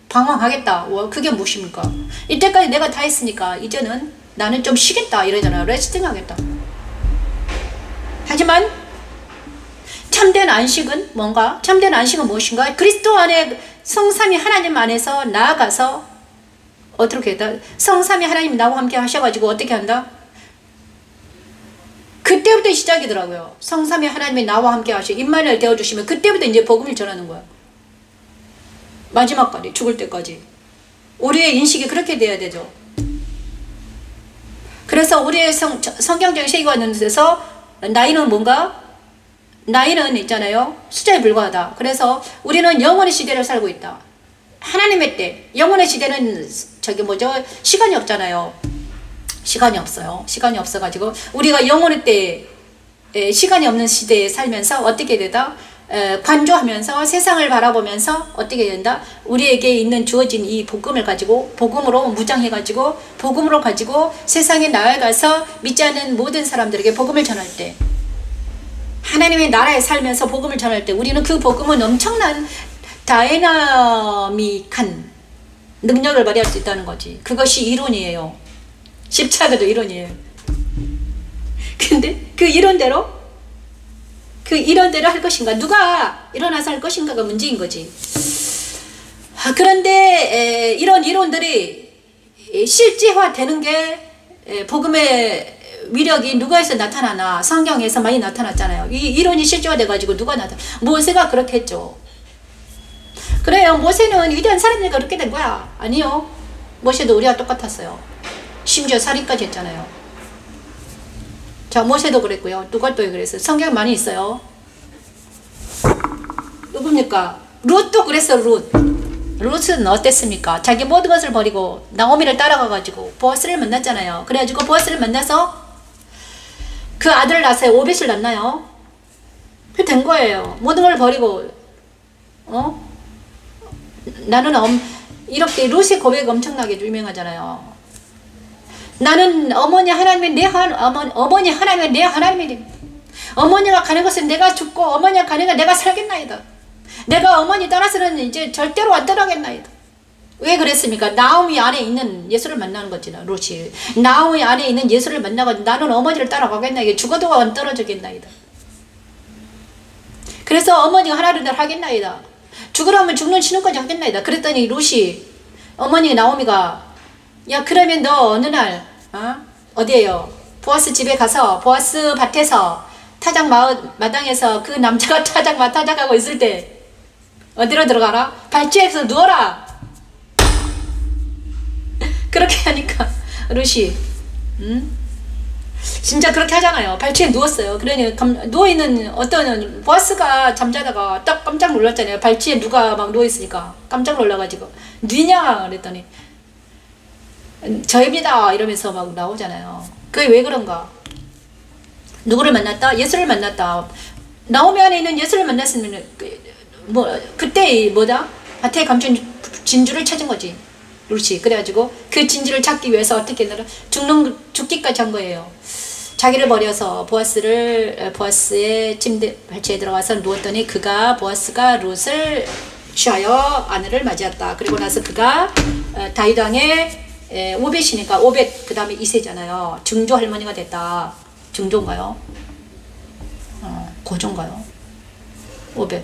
방황하겠다. 그게 무엇입니까? 이때까지 내가 다 했으니까 이제는 나는 좀 쉬겠다 이러잖아요. 레스팅 하겠다. 하지만 참된 안식은 뭔가? 참된 안식은 무엇인가? 그리스도 안에 성삼위 하나님 안에서 나아가서 어떻게 했다? 성삼위 하나님 나와 함께 하셔가지고 어떻게 한다? 그때부터 시작이더라고요. 성삼위 하나님이 나와 함께 임마누엘 되어주시면 그때부터 이제 복음을 전하는 거야. 마지막까지, 죽을 때까지. 우리의 인식이 그렇게 돼야 되죠. 그래서 우리의 성경적인 세계관에서 나이는 뭔가? 나이는 있잖아요, 숫자에 불과하다. 그래서 우리는 영원의 시대를 살고 있다. 하나님의 때, 영원의 시대는 시간이 없잖아요. 시간이 없어요. 시간이 없어가지고 우리가 영원의 때, 시간이 없는 시대에 살면서 어떻게 되다? 관조하면서 세상을 바라보면서 어떻게 된다? 우리에게 있는 주어진 이 복음을 가지고, 복음으로 무장해가지고, 복음으로 가지고 세상에 나아가서 믿지 않는 모든 사람들에게 복음을 전할 때, 하나님의 나라에 살면서 복음을 전할 때, 우리는 그 복음은 엄청난 다이나믹한 능력을 발휘할 수 있다는 거지. 그것이 이론이에요. 십자가도 이론이에요. 근데 그 이론대로 할 것인가? 누가 일어나서 할 것인가가 문제인 거지. 그런데 이런 이론들이 실제화되는 게 복음의 위력이 누가에서 나타나나? 성경에서 많이 나타났잖아요. 이 이론이 실제화돼가지고 누가 모세가 그렇게 했죠. 그래요. 모세는 위대한 사람이니까 그렇게 된 거야. 아니요. 모세도 우리와 똑같았어요. 심지어 살인까지 했잖아요. 자, 모세도 그랬고요. 누가 또 그랬어요. 성경 많이 있어요. 누굽니까? 룻도 그랬어. 룻은 어땠습니까? 자기 모든 것을 버리고 나오미를 따라가가지고 보아스를 만났잖아요. 그래가지고 보아스를 만나서 그 아들을 낳았어요. 오벳을 낳나요? 그게 된 거예요. 모든 걸 버리고 나는 이렇게 룻의 고백 엄청나게 유명하잖아요. 나는 어머니 하나님의 어머니 하나님의 내 하나님이니 어머니가 가는 것은 내가 죽고 어머니가 가는 건 내가 살겠나이다. 내가 어머니 따라서는 이제 절대로 안 떠나겠나이다. 왜 그랬습니까? 나오미 안에 있는 예수를 만나는 거지나 롯이 나오미 안에 있는 예수를 만나고 나는 어머니를 따라가겠나이다. 죽어도 안 떨어지겠나이다. 그래서 어머니가 하나를 날 하겠나이다. 죽으라면 죽는 신혼까지 하겠나이다. 그랬더니 롯이 어머니 나오미가 야 그러면 너 어느 날 어디에요? 보아스 집에 가서 보아스 밭에서 타작 마당에서 그 남자가 타작하고 있을 때 어디로 들어가라? 발치에서 누워라. 그렇게 하니까 룻이 진짜 그렇게 하잖아요. 발치에 누웠어요. 그러니 누워있는 어떤 보아스가 잠자다가 딱 깜짝 놀랐잖아요. 발치에 누가 막 누워있으니까 깜짝 놀라가지고 누구냐 그랬더니 저입니다 이러면서 막 나오잖아요. 그게 왜 그런가? 누구를 만났다? 예수를 만났다. 나오미 안에 있는 예수를 만났으면 그때 밭에 감춘 진주를 찾은 거지. 룻이. 그래가지고 그 진주를 찾기 위해서 어떻게 했나? 죽기까지 한 거예요. 자기를 버려서 보아스의 침대 발치에 들어가서 누웠더니 보아스가 룻을 취하여 아내를 맞이했다. 그리고 나서 그가 다윗 왕의 오벳이니까 오벳 그 다음에 이세잖아요. 증조 할머니가 됐다. 증조인가요? 고조인가요? 오벳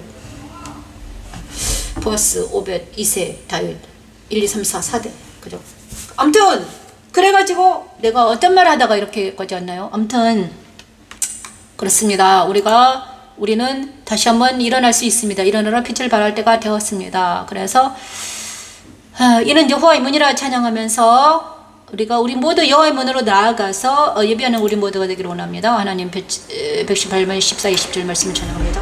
보아스 오벳 이세 다윗 1, 2, 3, 4, 4대 그죠? 아무튼 그래가지고 내가 어떤 말 하다가 이렇게까지 왔나요? 아무튼 그렇습니다. 우리는 다시 한번 일어날 수 있습니다. 일어나라 빛을 발할 때가 되었습니다. 그래서 이는 여호와의 문이라 찬양하면서 우리 모두 여호와의 문으로 나아가서 예배하는 우리 모두가 되기를 원합니다. 하나님 118번 14, 20절 말씀을 찬양합니다.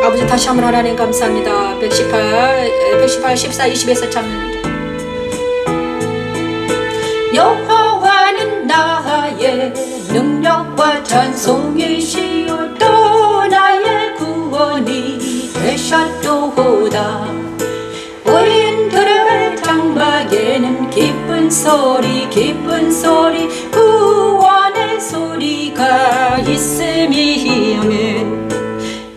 아버지 다시 한번 하나님 감사합니다. 118, 14, 20에서 찬양합니다. 여호와는 나의 능력과 찬송이시요 또 나의 구원이 되셨도다. 어린들의 장막에는 기쁜 소리 구원의 소리가 있음이오늘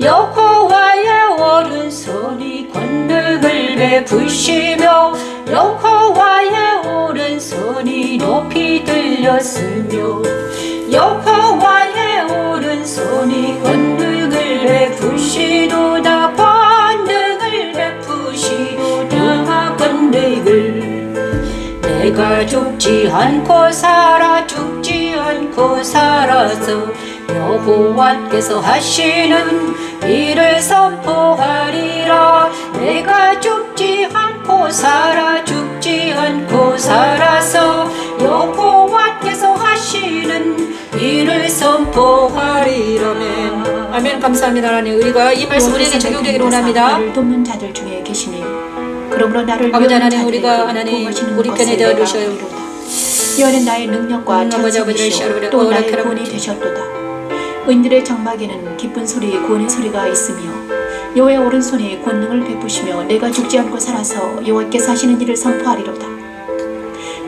여호와의 오른손이 권능을 베푸시며 여호와의 오른손이 높이 들렸으며 여호와의 오른손이 권능을 베푸시도다. 권능을 베푸시도다. 권능을 내가 죽지 않고 살아서 여호와께서 하시는 일을 선포하리라. 내가 죽지 않고 살아서 여호와께서 하시는 일을 선포하리라. 아멘. 감사합니다. 하나님 우리가 이 말씀 우리에게 적용되기를 원합니다. 나를 돕는 자들 중에 계시니 그러므로 나를 아버지 하나님 우리가 하나님 우리 편에 되어 주셔요. 여호와는 나의 능력과 찬송이시오 또 나의 구원이 되셨도다. 의인들의 장막에는 기쁜 소리 구원의 소리가 있으며 여호와의 오른손이 권능을 베푸시며 내가 죽지 않고 살아서 여호와께서 하시는 일을 선포하리로다.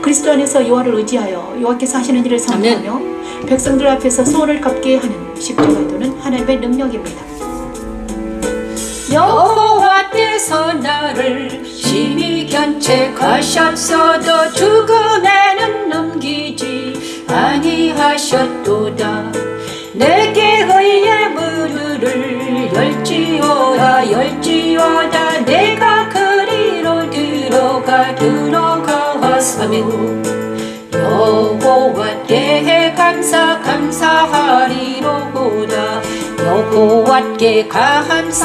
그리스도 안에서 여호와를 의지하여 여호와께서 하시는 일을 선포하며 백성들 앞에서 소원을 갚게 하는 십자가도는 하나님의 능력입니다. 여호와께서 나를 심히 견책하셨어도 죽음에는 넘기지 아니하셨도다. 내게 의의 문을 열지어다 내가 그리로 들어가사며 여호와께 감사하리로다. 여호와께 감사하리로다.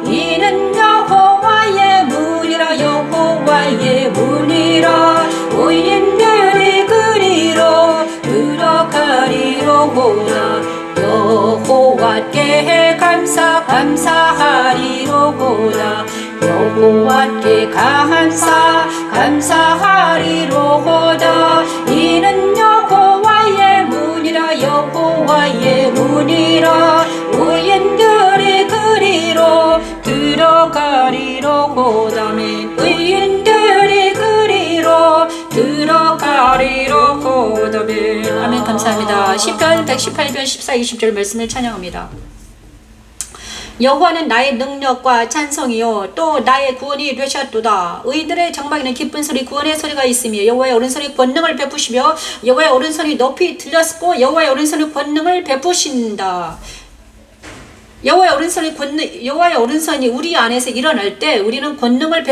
이는 여호와의 문이라. 여호와의 문이라. 의인들이 그리로 들어가리로다. 여호와께 감사하리로다. 여호와께 감사하리로다. 이는 여호와의 문이라. 여호와의 문이라. 의인들이 그리로 들어가리로다. 의인들이 그리로 들어가리로다. 아멘. 감사합니다. 시편 118편 14, 20절 말씀을 찬양합니다. 여호와는 나의 능력과 찬송이요 또 나의 구원이 되셨도다. 의인들의 장막에는 기쁜 소리 구원의 소리가 있으며 여호와의 오른손이 권능을 베푸시며 여호와의 오른손이 높이 들렸고 여호와의 오른손이 권능을 베푸신다. 여호와의 오른손이 우리 안에서 일어날 때 우리는 권능을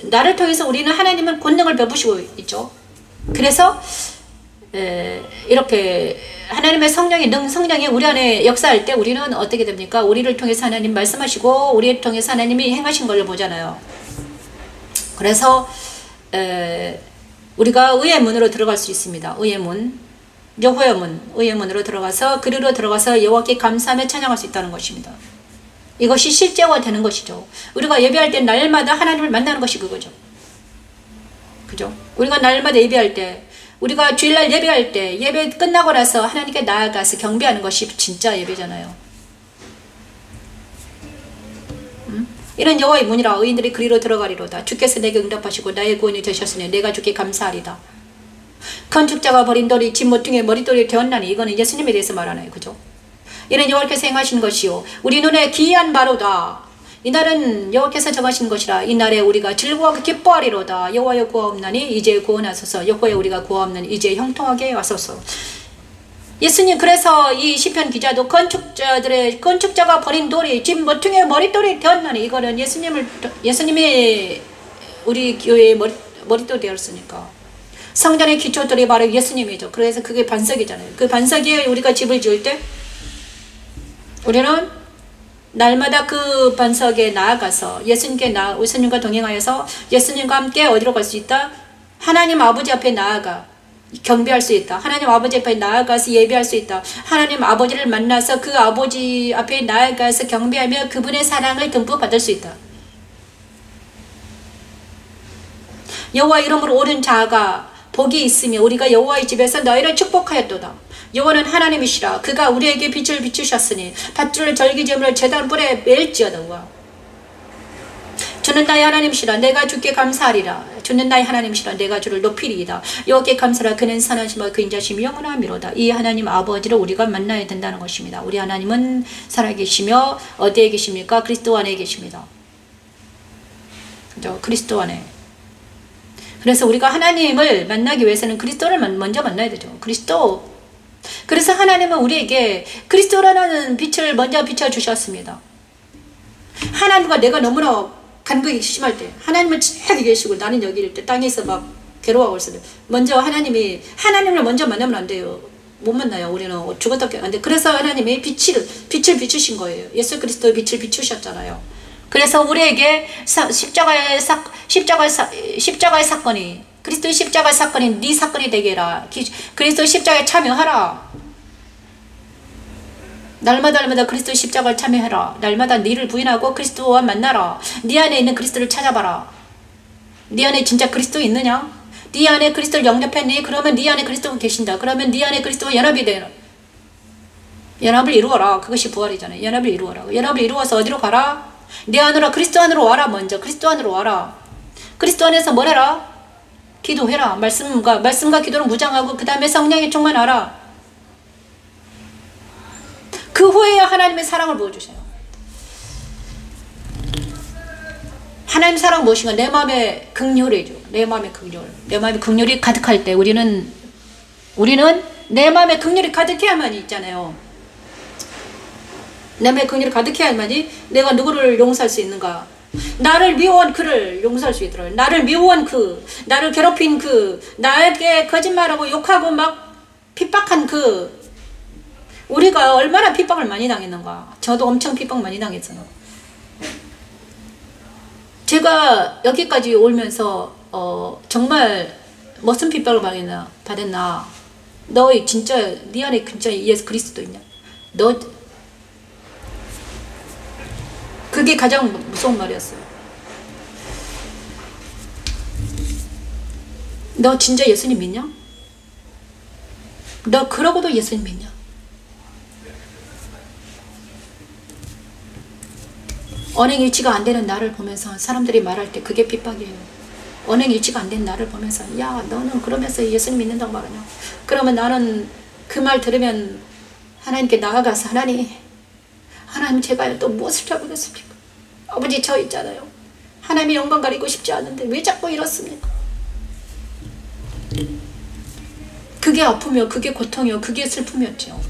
나를 통해서 우리는 하나님은 권능을 베푸시고 있죠. 그래서 이렇게 하나님의 성령이 우리 안에 역사할 때 우리는 어떻게 됩니까? 우리를 통해서 하나님 말씀하시고 우리를 통해서 하나님이 행하신 걸 보잖아요. 그래서 우리가 의의 문으로 들어갈 수 있습니다. 의의 문, 여호와의 문, 의의 문으로 들어가서 그리로 들어가서 여호와께 감사하며 찬양할 수 있다는 것입니다. 이것이 실제화 되는 것이죠. 우리가 예배할 때 날마다 하나님을 만나는 것이 그거죠. 그죠? 우리가 날마다 예배할 때 우리가 주일날 예배할 때 예배 끝나고 나서 하나님께 나아가서 경배하는 것이 진짜 예배잖아요. 이런 여호와의 문이라. 의인들이 그리로 들어가리로다. 주께서 내게 응답하시고 나의 구원이 되셨으니 내가 주께 감사하리다. 건축자가 버린 돌이 집 모퉁이의 머릿돌이 되었나니. 이거는 예수님에 대해서 말하나요. 그죠? 이는 여호와께서 행하신 것이요 우리 눈에 기이한 바로다. 이날은 여호와께서 정하신 것이라. 이날에 우리가 즐거워하고 기뻐하리로다. 여호와여 구하옵나니 이제 구원하소서. 여호와여 우리가 구하옵나니 이제 형통하게 하소서. 예수님 그래서 이 시편 기자도 건축자가 버린 돌이 집 모퉁이의 머릿돌이 되었나니. 이거는 예수님이 우리 교회의 머릿돌이 되었으니까 성전의 기초돌이 바로 예수님이죠. 그래서 그게 반석이잖아요. 그 반석 위에 우리가 집을 지을 때 우리는 날마다 그 반석에 나아가서 예수님과 동행하여서 예수님과 함께 어디로 갈 수 있다? 하나님 아버지 앞에 나아가 경배할 수 있다. 하나님 아버지 앞에 나아가서 예배할 수 있다. 하나님 아버지를 만나서 그 아버지 앞에 나아가서 경배하며 그분의 사랑을 듬뿍 받을 수 있다. 여호와 이름으로 오른 자가 복이 있으며 우리가 여호와의 집에서 너희를 축복하였도다. 여호와는 하나님이시라. 그가 우리에게 빛을 비추셨으니 밧줄 절기제물을 제단 뿔에 맬지어다. 주는 나의 하나님이시라. 내가 주께 감사하리라. 주는 나의 하나님이시라. 내가 주를 높이리이다. 여호와께 감사하라. 그는 선하시며 그 인자심이 영원하미로다. 이 하나님 아버지를 우리가 만나야 된다는 것입니다. 우리 하나님은 살아계시며 어디에 계십니까? 그리스도 안에 계십니다. 그죠? 그리스도 안에. 그래서 우리가 하나님을 만나기 위해서는 그리스도를 먼저 만나야 되죠. 그리스도. 그래서 하나님은 우리에게 그리스도라는 빛을 먼저 비춰주셨습니다. 하나님과 내가 너무나 간극이 심할 때 하나님은 저기 계시고 나는 여기 있을 때 땅에서 막 괴로워하고 있을 때 먼저 하나님을 먼저 만나면 안 돼요. 못 만나요. 우리는 죽었다 안 돼. 그래서 하나님이 빛을 비추신 거예요. 예수 그리스도의 빛을 비추셨잖아요. 그래서 우리에게 십자가의 사건이 그리스도의 십자가 사건이 네 사건이 되게 해라. 그리스도의 십자가에 참여하라. 날마다 그리스도의 십자가를 참여해라. 날마다 너를 부인하고 그리스도와 만나라. 네 안에 있는 그리스도를 찾아봐라. 네 안에 진짜 그리스도 있느냐? 네 안에 그리스도를 영접했니? 그러면 네 안에 그리스도가 계신다. 그러면 네 안에 그리스도와 연합이 되라. 연합을 이루어라. 그것이 부활이잖아요. 연합을 이루어라. 연합을 이루어서 어디로 가라? 내 안으로 그리스도 안으로 와라. 먼저 그리스도 안으로 와라. 그리스도 안에서 뭘 해라? 기도해라. 말씀과 기도로 무장하고 그 다음에 성령에 충만하라. 그 후에야 하나님의 사랑을 보여주세요. 하나님 사랑 무엇인가? 내 마음의 긍휼이죠. 내 마음의 긍휼. 내 마음의 긍휼이 가득할 때 우리는 내 마음의 긍휼이 가득해야만이 있잖아요. 내 마음의 긍휼이 가득해야만이 내가 누구를 용서할 수 있는가? 나를 미워한 그를 용서할 수 있도록, 나를 미워한 그, 나를 괴롭힌 그, 나에게 거짓말하고 욕하고 막 핍박한 그, 우리가 얼마나 핍박을 많이 당했는가. 저도 엄청 핍박 많이 당했어요. 제가 여기까지 오면서 정말 무슨 핍박을 받았나. 너 진짜 네 안에 진짜 예수 그리스도 있냐? 너 그게 가장 무서운 말이었어요. 너 진짜 예수님 믿냐? 너 그러고도 예수님 믿냐? 언행일치가 안 되는 나를 보면서 사람들이 말할 때 그게 핍박이에요. 언행일치가 안 된 나를 보면서 야 너는 그러면서 예수님 믿는다고 말하냐? 그러면 나는 그 말 들으면 하나님께 나아가서 하나님 제가 또 무엇을 잘못했습니까? 아버지 저 있잖아요. 하나님의 영광 가리고 싶지 않은데 왜 자꾸 이렇습니까? 그게 아픔이요. 그게 고통이요. 그게 슬픔이었죠.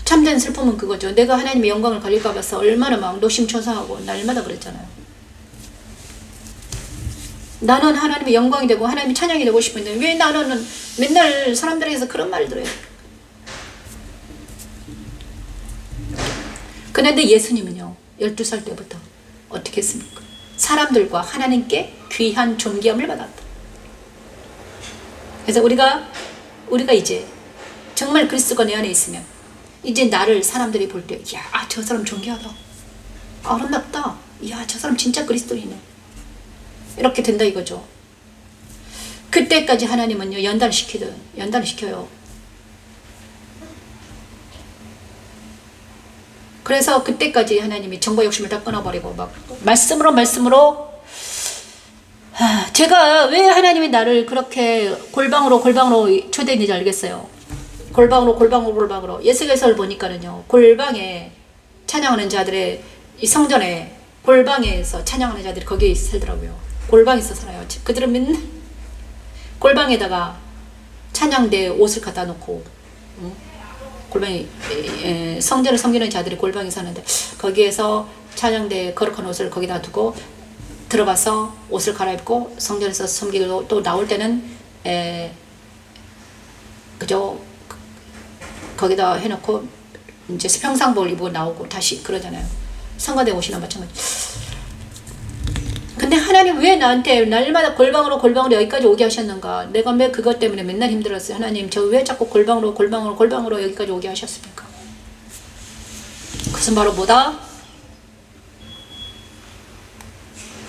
참된 슬픔은 그거죠. 내가 하나님의 영광을 가릴까 봐서 얼마나 막 노심초사하고 날마다 그랬잖아요. 나는 하나님의 영광이 되고 하나님의 찬양이 되고 싶은데 왜 나는 맨날 사람들에게서 그런 말을 들어요? 그런데 예수님은요. 12살 때부터 어떻게 했습니까? 사람들과 하나님께 귀한 존귀함을 받았다. 그래서 우리가 이제 정말 그리스도가 내 안에 있으면 이제 나를 사람들이 볼 때 야, 저 사람 존귀하다. 아름답다. 야, 저 사람 진짜 그리스도이네. 이렇게 된다 이거죠. 그때까지 하나님은요. 연단을 시켜요. 그래서 그때까지 하나님이 정보 욕심을 다 끊어버리고 막 말씀으로 제가 왜 하나님이 나를 그렇게 골방으로 초대했는지 알겠어요. 골방으로 예수께서를 보니까는요. 골방에 찬양하는 자들의 이 성전에 골방에서 찬양하는 자들이 거기에 살더라고요. 골방에서 살아요. 그들은 맨날 골방에다가 찬양대 옷을 갖다 놓고 골방에 성전을 섬기는 자들이 골방에 사는데 거기에서 찬양대 거룩한 옷을 거기다 두고 들어가서 옷을 갈아입고 성전에서 섬기고 또 나올 때는 그저 거기다 해놓고 이제 평상복을 입고 나오고 다시 그러잖아요. 성가대 옷이나 마찬가지. 근데 하나님 왜 나한테 날마다 골방으로 여기까지 오게 하셨는가? 내가 왜 그것 때문에 맨날 힘들었어요. 하나님 저 왜 자꾸 골방으로 여기까지 오게 하셨습니까? 그것은 바로 뭐다?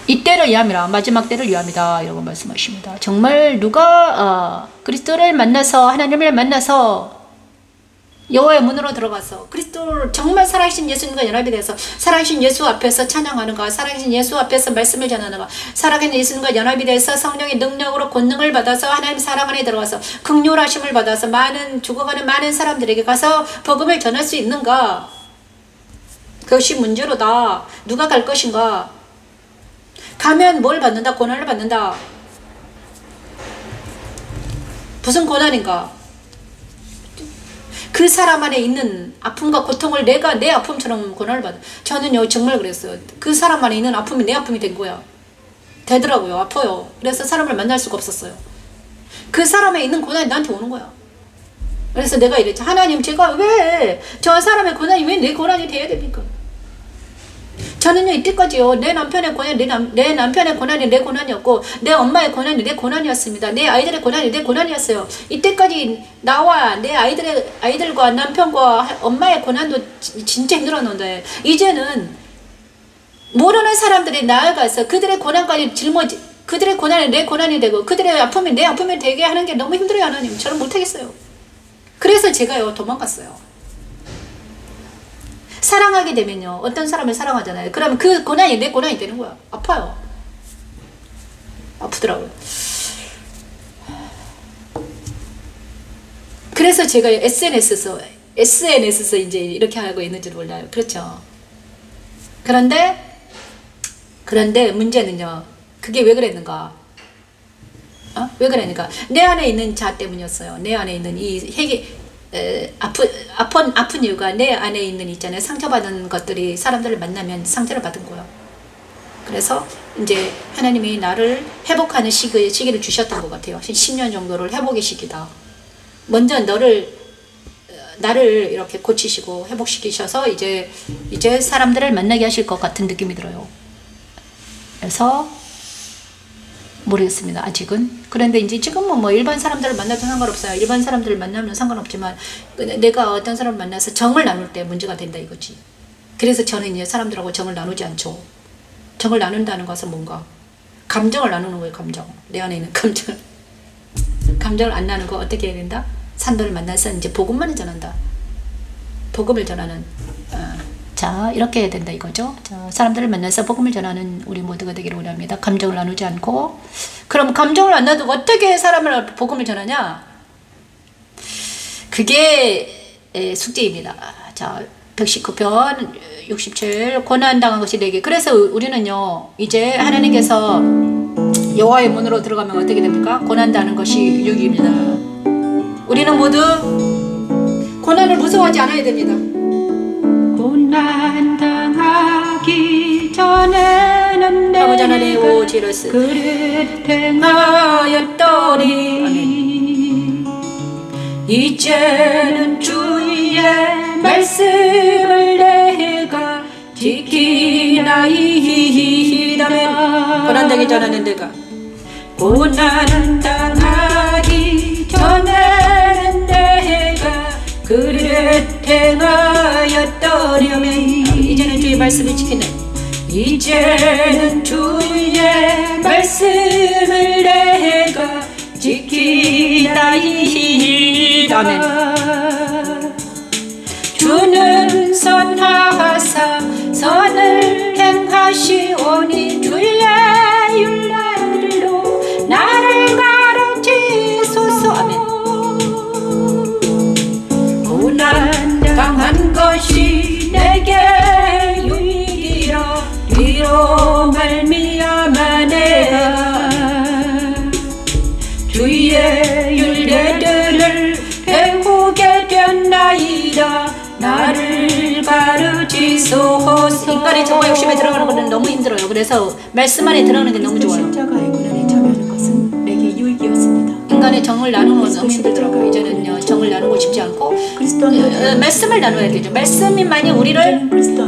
이때를 위함이라, 마지막 때를 위함이다 이라고 말씀하십니다. 정말 누가 그리스도를 만나서 하나님을 만나서 여호와의 문으로 들어가서 그리스도를 정말 살아계신 예수님과 연합이 돼서 살아계신 예수 앞에서 찬양하는가, 살아계신 예수 앞에서 말씀을 전하는가, 살아계신 예수님과 연합이 돼서 성령의 능력으로 권능을 받아서 하나님 사랑 안에 들어가서 긍휼하심을 받아서 죽어가는 많은 사람들에게 가서 복음을 전할 수 있는가? 그것이 문제로다. 누가 갈 것인가? 가면 뭘 받는다? 고난을 받는다. 무슨 고난인가? 그 사람 안에 있는 아픔과 고통을 내가 내 아픔처럼 고난을 받아. 저는요 정말 그랬어요. 그 사람 안에 있는 아픔이 내 아픔이 된 거야. 되더라고요. 아파요. 그래서 사람을 만날 수가 없었어요. 그 사람에 있는 고난이 나한테 오는 거야. 그래서 내가 이랬죠. 하나님 제가 왜 저 사람의 고난이 왜 내 고난이 돼야 됩니까? 저는요 이때까지요 내 남편의 고난이 내 남편의 고난이 내 고난이었고 내 엄마의 고난이 내 고난이었습니다. 내 아이들의 고난이 내 고난이었어요. 이때까지 나와 내 아이들과 남편과 엄마의 고난도 진짜 힘들었는데 이제는 모르는 사람들이 나아가서 그들의 고난까지 그들의 고난이 내 고난이 되고 그들의 아픔이 내 아픔이 되게 하는 게 너무 힘들어요. 하나님 저는 못하겠어요. 그래서 제가요 도망갔어요. 사랑하게 되면요 어떤 사람을 사랑하잖아요. 그러면 그 고난이 내 고난이 되는 거야. 아파요. 아프더라고요. 그래서 제가 SNS에서 이제 이렇게 하고 있는지도 몰라요. 그렇죠. 그런데 문제는요 그게 왜 그랬는가? 왜 그랬는가? 내 안에 있는 자 때문이었어요. 내 안에 있는 이 아픈 이유가 내 안에 있는 있잖아요. 상처받은 것들이 사람들을 만나면 상처를 받은 거예요. 그래서 이제 하나님이 나를 회복하는 시기를 주셨던 것 같아요. 10년 정도를 회복의 시기다. 먼저 나를 이렇게 고치시고 회복시키셔서 이제 사람들을 만나게 하실 것 같은 느낌이 들어요. 그래서 모르겠습니다. 아직은. 그런데 이제 지금은 뭐 일반 사람들을 만나도 상관없어요. 일반 사람들을 만나면 상관없지만 내가 어떤 사람을 만나서 정을 나눌 때 문제가 된다 이거지. 그래서 저는 이제 사람들하고 정을 나누지 않죠. 정을 나눈다는 것은 뭔가 감정을 나누는 거예요. 감정. 내 안에 있는 감정을 안 나누고 어떻게 해야 된다? 사람들을 만나서 이제 복음만을 전한다. 복음을 전하는 자 이렇게 해야 된다 이거죠. 자, 사람들을 만나서 복음을 전하는 우리 모두가 되기를 원합니다. 감정을 나누지 않고. 그럼 감정을 안 나누고 어떻게 사람을 복음을 전하냐? 그게 숙제입니다. 자 119편 67 고난당한 것이 내게. 그래서 우리는요 이제 하나님께서 여호와의 문으로 들어가면 어떻게 됩니까? 고난당하는 것이 유익입니다. 우리는 모두 고난을 무서워하지 않아야 됩니다. 고난당하기 전에는 아버지 하나님 오지러스 그릇 행하였더니 이제는 주의 말씀을 내가 지키나이다. 고난당하기 전에는 내가 고난당하기 전에는 내가 그릇 행하였더니 이제는 주의 말씀을 지키네. 이제는 주의 말씀을 내가 지키나이다. 아멘. 주는 선하사 선을 행하시오니 주의 율례로 나를 가르치소서. 아멘. 고난당한 것이 내게 유익이라 뒤로 말미암아 내가 주의 율례들을 배우게 됐나이다. 나를 가르치소서. 인간의 정화 욕심에 들어가는 것은 너무 힘들어요. 그래서 말씀 안에 들어가는 게 너무 좋아요. 십자가의 고난에 참여하는 것은 내게 유익이었습니다. 인간의 정을 나누는 건 너무 힘들더라고요. 이제는요 정을 나누고 싶지 않고 그리스도 안에서 말씀을 나눠야 되죠. 말씀만이 우리를 그리스도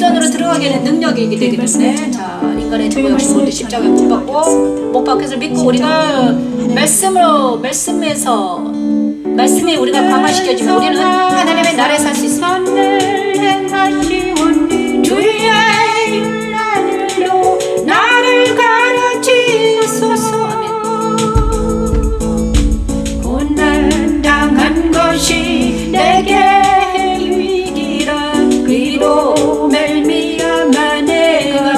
안으로 들어가게 하는 능력이 있게 되기 때문에 자 인간의 정화 욕심 모두 십자가에 못 박혀서 믿고 우리가 말씀에서 말씀에 우리가 강화시켜주면 우리는 하나님의 나라에 살 수 있습니다. 주의 율례로 나를 가르치소서. 아멘. 고난당한 것이 내게 유익이라 그로 말미암아 내가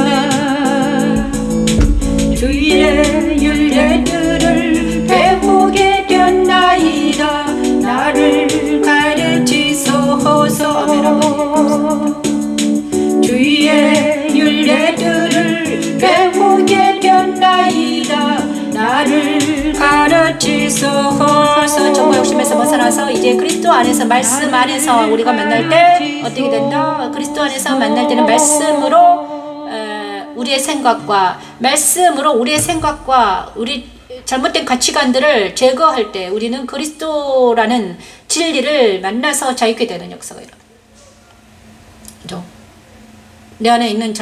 주의 율례들을 배우게 됐나이다. 나를 가르치소서. 주의 율례들을 배우게 됐나이다. 나를 가르치소서. 정보 욕심에서 벗어나서 이제 그리스도 안에서 말씀 안에서 우리가 만날 때 어떻게 된다? 그리스도 안에서 만날 때는 말씀으로 우리의 생각과 우리 잘못된 가치관들을 제거할 때 우리는 그리스도라는 진리를 만나서 자유케 되는 역사가 일어나요. 그죠? 내 안에 있는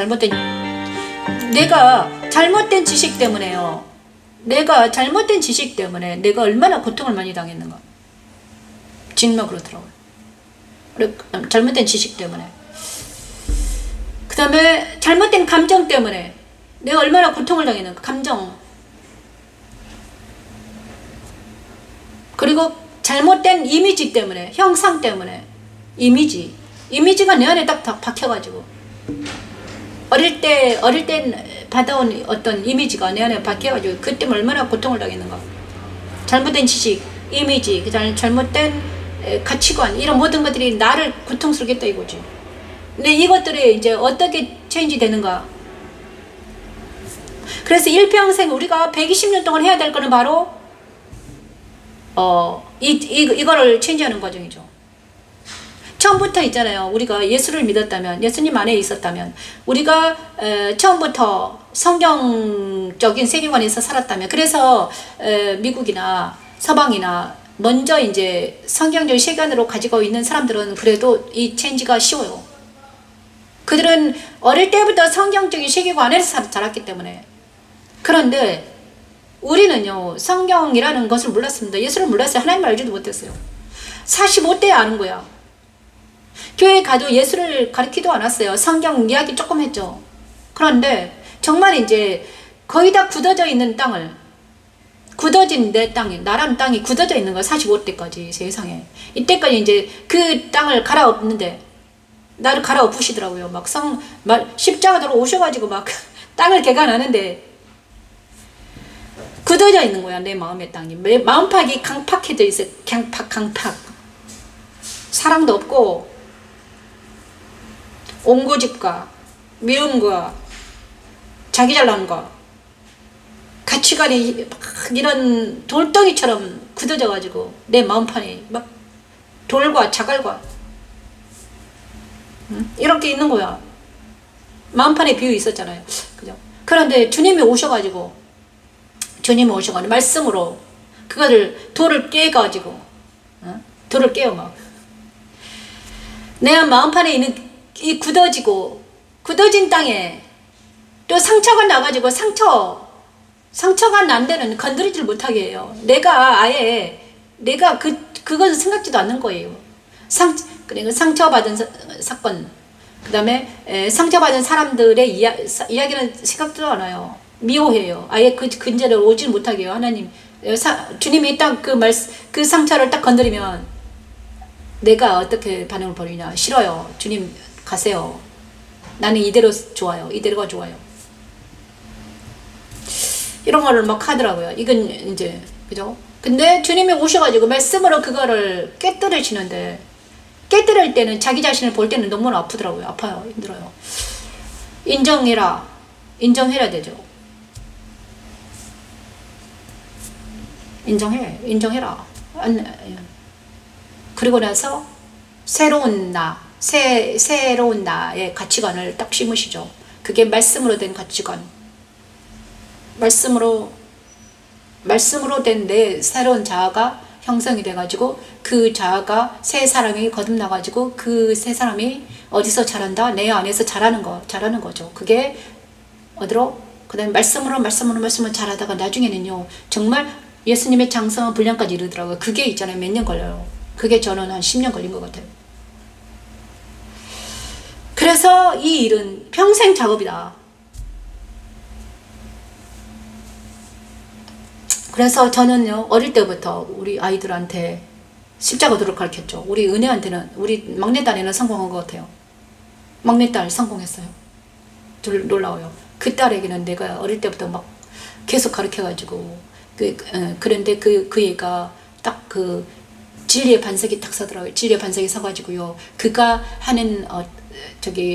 내가 잘못된 지식 때문에요. 내가 잘못된 지식 때문에 내가 얼마나 고통을 많이 당했는가. 정말 그렇더라고요. 잘못된 지식 때문에. 그 다음에 잘못된 감정 때문에 내가 얼마나 고통을 당했는가. 감정. 그리고 잘못된 이미지 때문에, 형상 때문에, 이미지가 내 안에 딱 박혀가지고 어릴 때 받아온 어떤 이미지가 내 안에 박혀가지고 그때 얼마나 고통을 당했는가. 잘못된 지식, 이미지, 그다음에 잘못된 가치관, 이런 모든 것들이 나를 고통스럽게 했다 이거지. 근데 이것들이 이제 어떻게 체인지 되는가. 그래서 일평생 우리가 120년 동안 해야 될 거는 바로 이거를 체인지하는 과정이죠. 처음부터 있잖아요. 우리가 예수를 믿었다면, 예수님 안에 있었다면, 우리가 처음부터 성경적인 세계관에서 살았다면, 그래서 미국이나 서방이나 먼저 이제 성경적 세계관으로 가지고 있는 사람들은 그래도 이 체인지가 쉬워요. 그들은 어릴 때부터 성경적인 세계관 안에서 자랐기 때문에. 그런데 우리는요, 성경이라는 것을 몰랐습니다. 예수를 몰랐어요. 하나님을 알지도 못했어요. 45대에 아는 거야. 교회 가도 예수를 가르치지도 않았어요. 성경 이야기 조금 했죠. 그런데 정말 이제 거의 다 굳어져 있는 땅을, 굳어진 내 땅이, 나라는 땅이 굳어져 있는 거야. 45대까지 세상에. 이때까지 이제 그 땅을 갈아엎는데, 나를 갈아엎으시더라고요. 막 십자가로 오셔가지고 막 땅을 개간하는데, 굳어져 있는 거야. 내 마음의 땅이. 내 마음팍이 강팍해져 있어요. 강팍. 사랑도 없고, 옹고집과 미움과 자기 잘나는 거, 가치관이 막 이런 돌덩이처럼 굳어져가지고 내 마음판이 막 돌과 자갈과 이렇게 있는 거야. 마음판에 비유 있었잖아요. 그죠? 그런데 주님이 오셔가지고 말씀으로 그거를 돌을 깨가지고 돌을 깨요 막. 내 마음판에 있는 이 굳어진 땅에 또 상처가 나가지고 상처가 난 데는 건드리질 못하게 해요. 내가 그건 생각지도 않는 거예요. 그러니까 상처받은 사건, 그 다음에 상처받은 사람들의 이야기는 생각지도 않아요. 미워해요. 아예 그 근처를 오지 못하게 해요. 하나님, 주님이 딱 그 상처를 딱 건드리면 내가 어떻게 반응을 보이냐. 싫어요. 주님 가세요. 나는 이대로 좋아요. 이대로가 좋아요. 이런 거를 막 하더라고요. 이건 이제, 그죠? 근데 주님이 오셔가지고 말씀으로 그거를 깨뜨리시는데, 깨뜨릴 때는 자기 자신을 볼 때는 너무 아프더라고요. 아파요. 힘들어요. 인정해라 되죠. 인정해라. 그리고 나서 새로운 나의 가치관을 딱 심으시죠. 그게 말씀으로 된 가치관. 말씀으로 된 내 새로운 자아가 형성이 돼가지고 그 자아가 새 사람이 거듭나가지고 그 새 사람이 어디서 자란다? 내 안에서 자라는 거죠. 그게 어디로? 그 다음에 말씀으로 자라다가 나중에는요, 정말 예수님의 장성한 분량까지 이르더라고요. 그게 있잖아요. 몇 년 걸려요. 그게 저는 한 10년 걸린 것 같아요. 그래서 이 일은 평생 작업이다. 그래서 저는요, 어릴 때부터 우리 아이들한테 십자가도를 가르쳤죠. 우리 은혜한테는, 우리 막내딸에는 성공한 것 같아요. 막내딸 성공했어요. 놀라워요. 그 딸에게는 내가 어릴 때부터 막 계속 가르쳐가지고, 그런데 그 애가 딱 진리의 반석이 딱 서더라고요. 진리의 반석이 서가지고요, 그가 하는,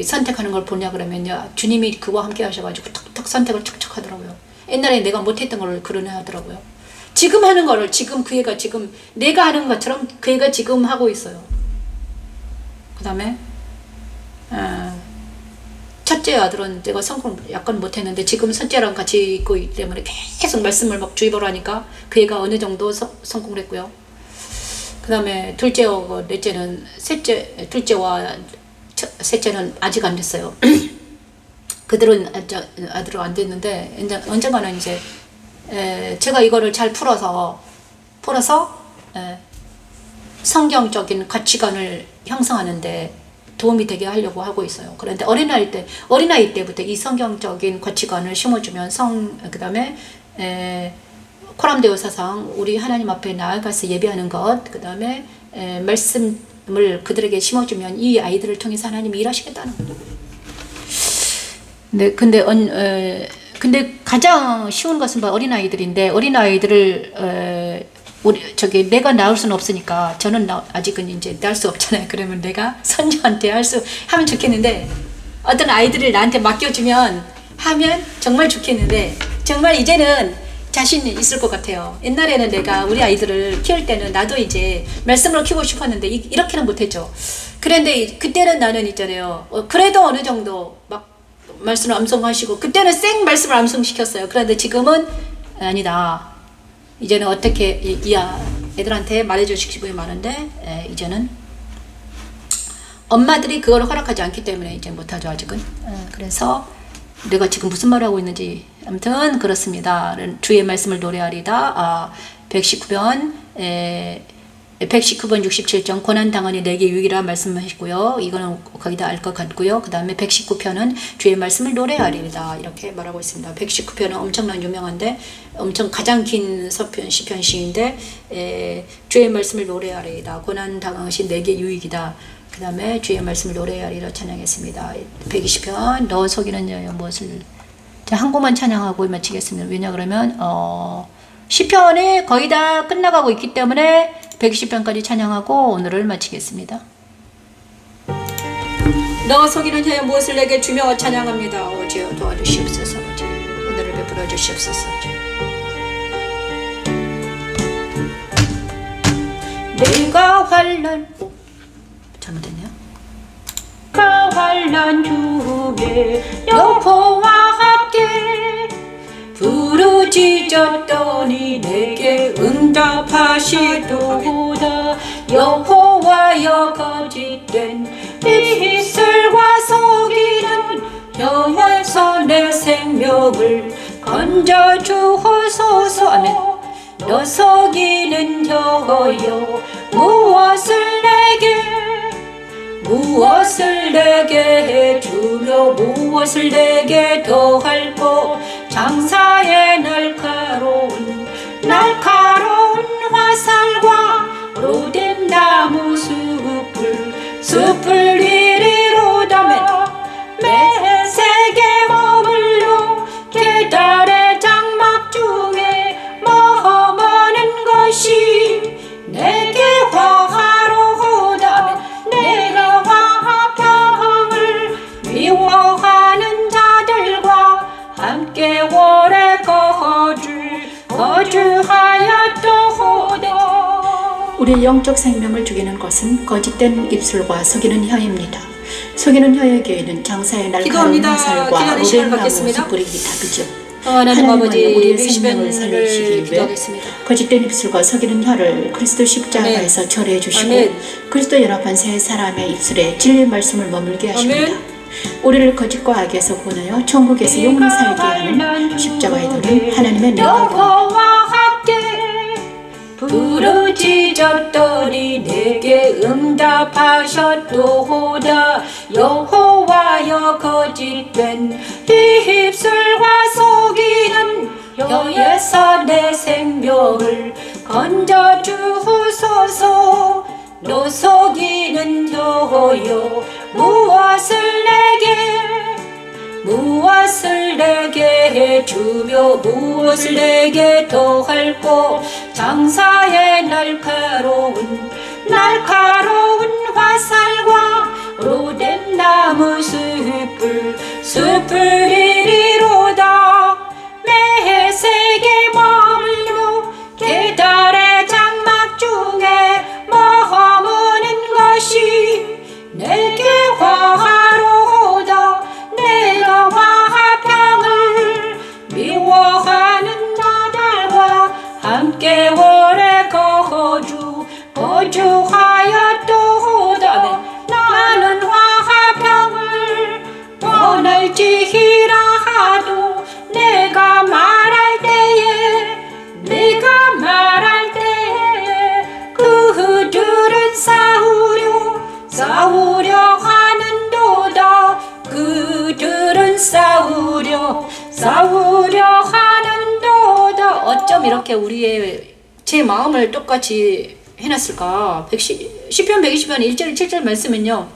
선택하는 걸 보냐 그러면요, 주님이 그와 함께 하셔가지고 탁탁 선택을 척척 하더라고요. 옛날에 내가 못했던 걸 그런 애 하더라고요. 지금 하는 거를 그 애가 지금 내가 하는 것처럼 그 애가 지금 하고 있어요. 그 다음에 첫째 아들은 내가 성공 약간 못했는데 지금 첫째랑 같이 있고 있기 때문에 계속 말씀을 막 주입을 하니까 그 애가 어느 정도 성공을 했고요. 그 다음에 둘째와 셋째는 아직 안 됐어요. 그들은 아들은 안 됐는데 언젠가는 이제 제가 이거를 잘 풀어서 성경적인 가치관을 형성하는데 도움이 되게 하려고 하고 있어요. 그런데 어린아이 때부터 이 성경적인 가치관을 심어주면 그 다음에 코람데오 사상, 우리 하나님 앞에 나아가서 예배하는 것, 그 다음에 말씀을 그들에게 심어주면 이 아이들을 통해서 하나님이 일하시겠다는 거예요. 네, 근데 가장 쉬운 것은 어린아이들인데, 어린아이들을 내가 낳을 수는 없으니까, 저는 아직은 이제 낳을 수 없잖아요. 그러면 내가 손녀한테 하면 좋겠는데, 어떤 아이들을 나한테 맡겨주면 하면 정말 좋겠는데, 정말 이제는 자신이 있을 것 같아요. 옛날에는 내가 우리 아이들을 키울 때는 나도 이제 말씀으로 키우고 싶었는데 이렇게는 못했죠. 그런데 그때는 나는 있잖아요. 그래도 어느 정도 막 말씀을 암송하시고 그때는 생 말씀을 암송시켰어요. 그런데 지금은 아니다. 이제는 어떻게 애들한테 말해주시기 분이 많은데 이제는 엄마들이 그걸 허락하지 않기 때문에 이제 못하죠 아직은. 그래서 내가 지금 무슨 말을 하고 있는지 아무튼 그렇습니다. 주의 말씀을 노래하리다. 119편 67정 고난당하니 내게 유익이라 말씀하시고요. 이거는 거기다 알 것 같고요. 그 다음에 119편은 주의 말씀을 노래하리다 이렇게 말하고 있습니다. 119편은 엄청난 유명한데 엄청 가장 긴 서편 시편 시인데 주의 말씀을 노래하리다. 고난당하신 내게 유익이다. 그 다음에 주의 말씀을 노래하리라 찬양했습니다. 120편 너 속이는 여여 무엇을. 자, 한 곡만 찬양하고 마치겠습니다. 왜냐 그러면 시편이 거의 다 끝나가고 있기 때문에 120편까지 찬양하고 오늘을 마치겠습니다. 너 속이는 여여 무엇을 내게 주며 찬양합니다. 오지여 도와주시옵소서. 오늘을 베풀어 주시옵소서. 내가 환난 잘못됐네요. 내가 환난 중에 여호와 함께 부르짖었더니 내게 응답하시도다. 여호와여 거짓된 이슬과 속이는 여호와에서 내 생명을 건져주소서. 아멘. 너 속이는 여호여 무엇을 내게 해주며 무엇을 내게 더할꼬. 장사의 날카로운 화살과 로된 나무 숲을 이리로다며 매색에 머물러 계달의 장막 중에 머무는 것이 내게 화로다며 내가 화평을 미워하는 자들과 함께 오래 거주하였도다. 우리의 영적 생명을 죽이는 것은 거짓된 입술과 속이는 혀입니다. 속이는 혀의 교회는 장사의 날카로운 화살과 로된 나무 숯불이 답이죠. 하나님 아버지 우리의 생명을 살리시기 위해 기도하겠습니다. 거짓된 입술과 속이는 혀를 그리스도 십자가에서 철회해 주시고 아멘. 그리스도 연합한 새 사람의 입술에 진리의 말씀을 머물게 하십니다. 아멘. 우리를 거짓과 악에서 구원하여 천국에서 영원히 살게 하는 십자가의 도는 하나님의 능력입니다. 여호와 함께 부르짖었더니 내게 응답하셨도다. 여호와여 거짓된 입술과 속이는 혀에서 내 생명을 건져주소서. 너 속이는 여호여 무엇을 내게 해주며 무엇을 내게 더할꼬. 장사의 날카로운 화살과 로된 나무 숲을 이리로다. 매색에 머물러 계달의 장막 중에 머무는 것이 내게 화로다. 내가 화평을 미워하는 자들과 함께 오래 거주하였도다. 나는 화평을 원할지라 하도 내가 말할 때에 그들은 싸우려 하는도다. 그들은 싸우려 하는도다. 어쩜 이렇게 제 마음을 똑같이 해놨을까. 시편 120편 1절 7절 말씀은요,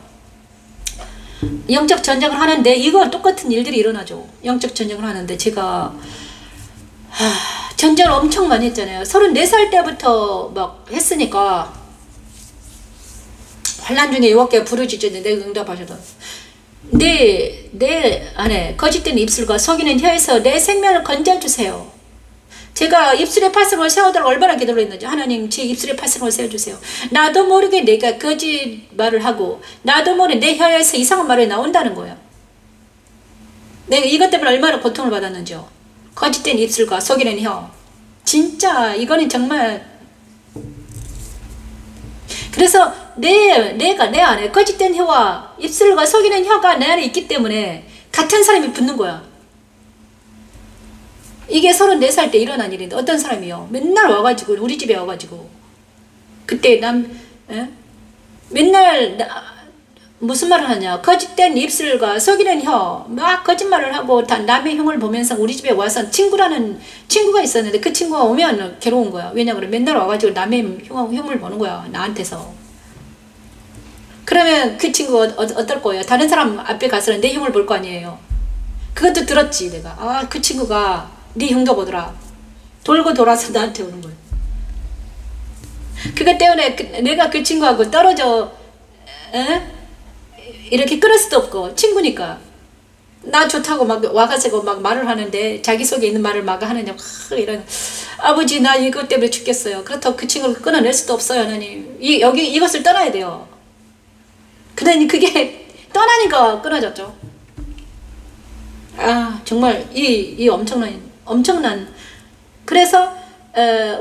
영적 전쟁을 하는데 이거 똑같은 일들이 일어나죠. 영적 전쟁을 하는데 제가 전쟁을 엄청 많이 했잖아요. 34살 때부터 막 했으니까 환난 중에 여호와께 부르짖었는데 내가 응답하셔도 내 안에 거짓된 입술과 속이는 혀에서 내 생명을 건져주세요. 제가 입술에 파스를 세우도록 얼마나 기도를 했는지. 하나님, 제 입술에 파스를 세워주세요. 나도 모르게 내가 거짓말을 하고 나도 모르게 내 혀에서 이상한 말이 나온다는 거예요. 내가 이것 때문에 얼마나 고통을 받았는지요. 거짓된 입술과 속이는 혀. 진짜 이거는 정말. 그래서 내가 내 안에 거짓된 혀와 입술과 속이는 혀가 내 안에 있기 때문에 같은 사람이 붙는 거야. 이게 34살 때 일어난 일인데 어떤 사람이요. 맨날 와가지고 우리 집에 와가지고 그때 맨날 무슨 말을 하냐. 거짓된 입술과 속이는 혀 막 거짓말을 하고 다 남의 흉을 보면서 우리 집에 와서 친구가 있었는데 그 친구가 오면 괴로운 거야. 왜냐면 맨날 와가지고 남의 흉을 보는 거야. 나한테서. 그러면 그 친구가 어떨 거예요? 다른 사람 앞에 가서는 내 흉을 볼 거 아니에요. 그것도 들었지 내가. 아, 그 친구가 네 흉도 보더라. 돌고 돌아서 나한테 오는 거예요. 그것 때문에 내가 그 친구하고 떨어져 이렇게 끊을 수도 없고 친구니까 나 좋다고 막 와가지고 막 말을 하는데 자기 속에 있는 말을 막 하느냐 이런. 아버지 나 이것 때문에 죽겠어요. 그렇다고 그 친구를 끊어낼 수도 없어요. 하나님 이것을 떠나야 돼요. 그러니 그게 떠나니까 끊어졌죠. 아 정말 이 엄청난 그래서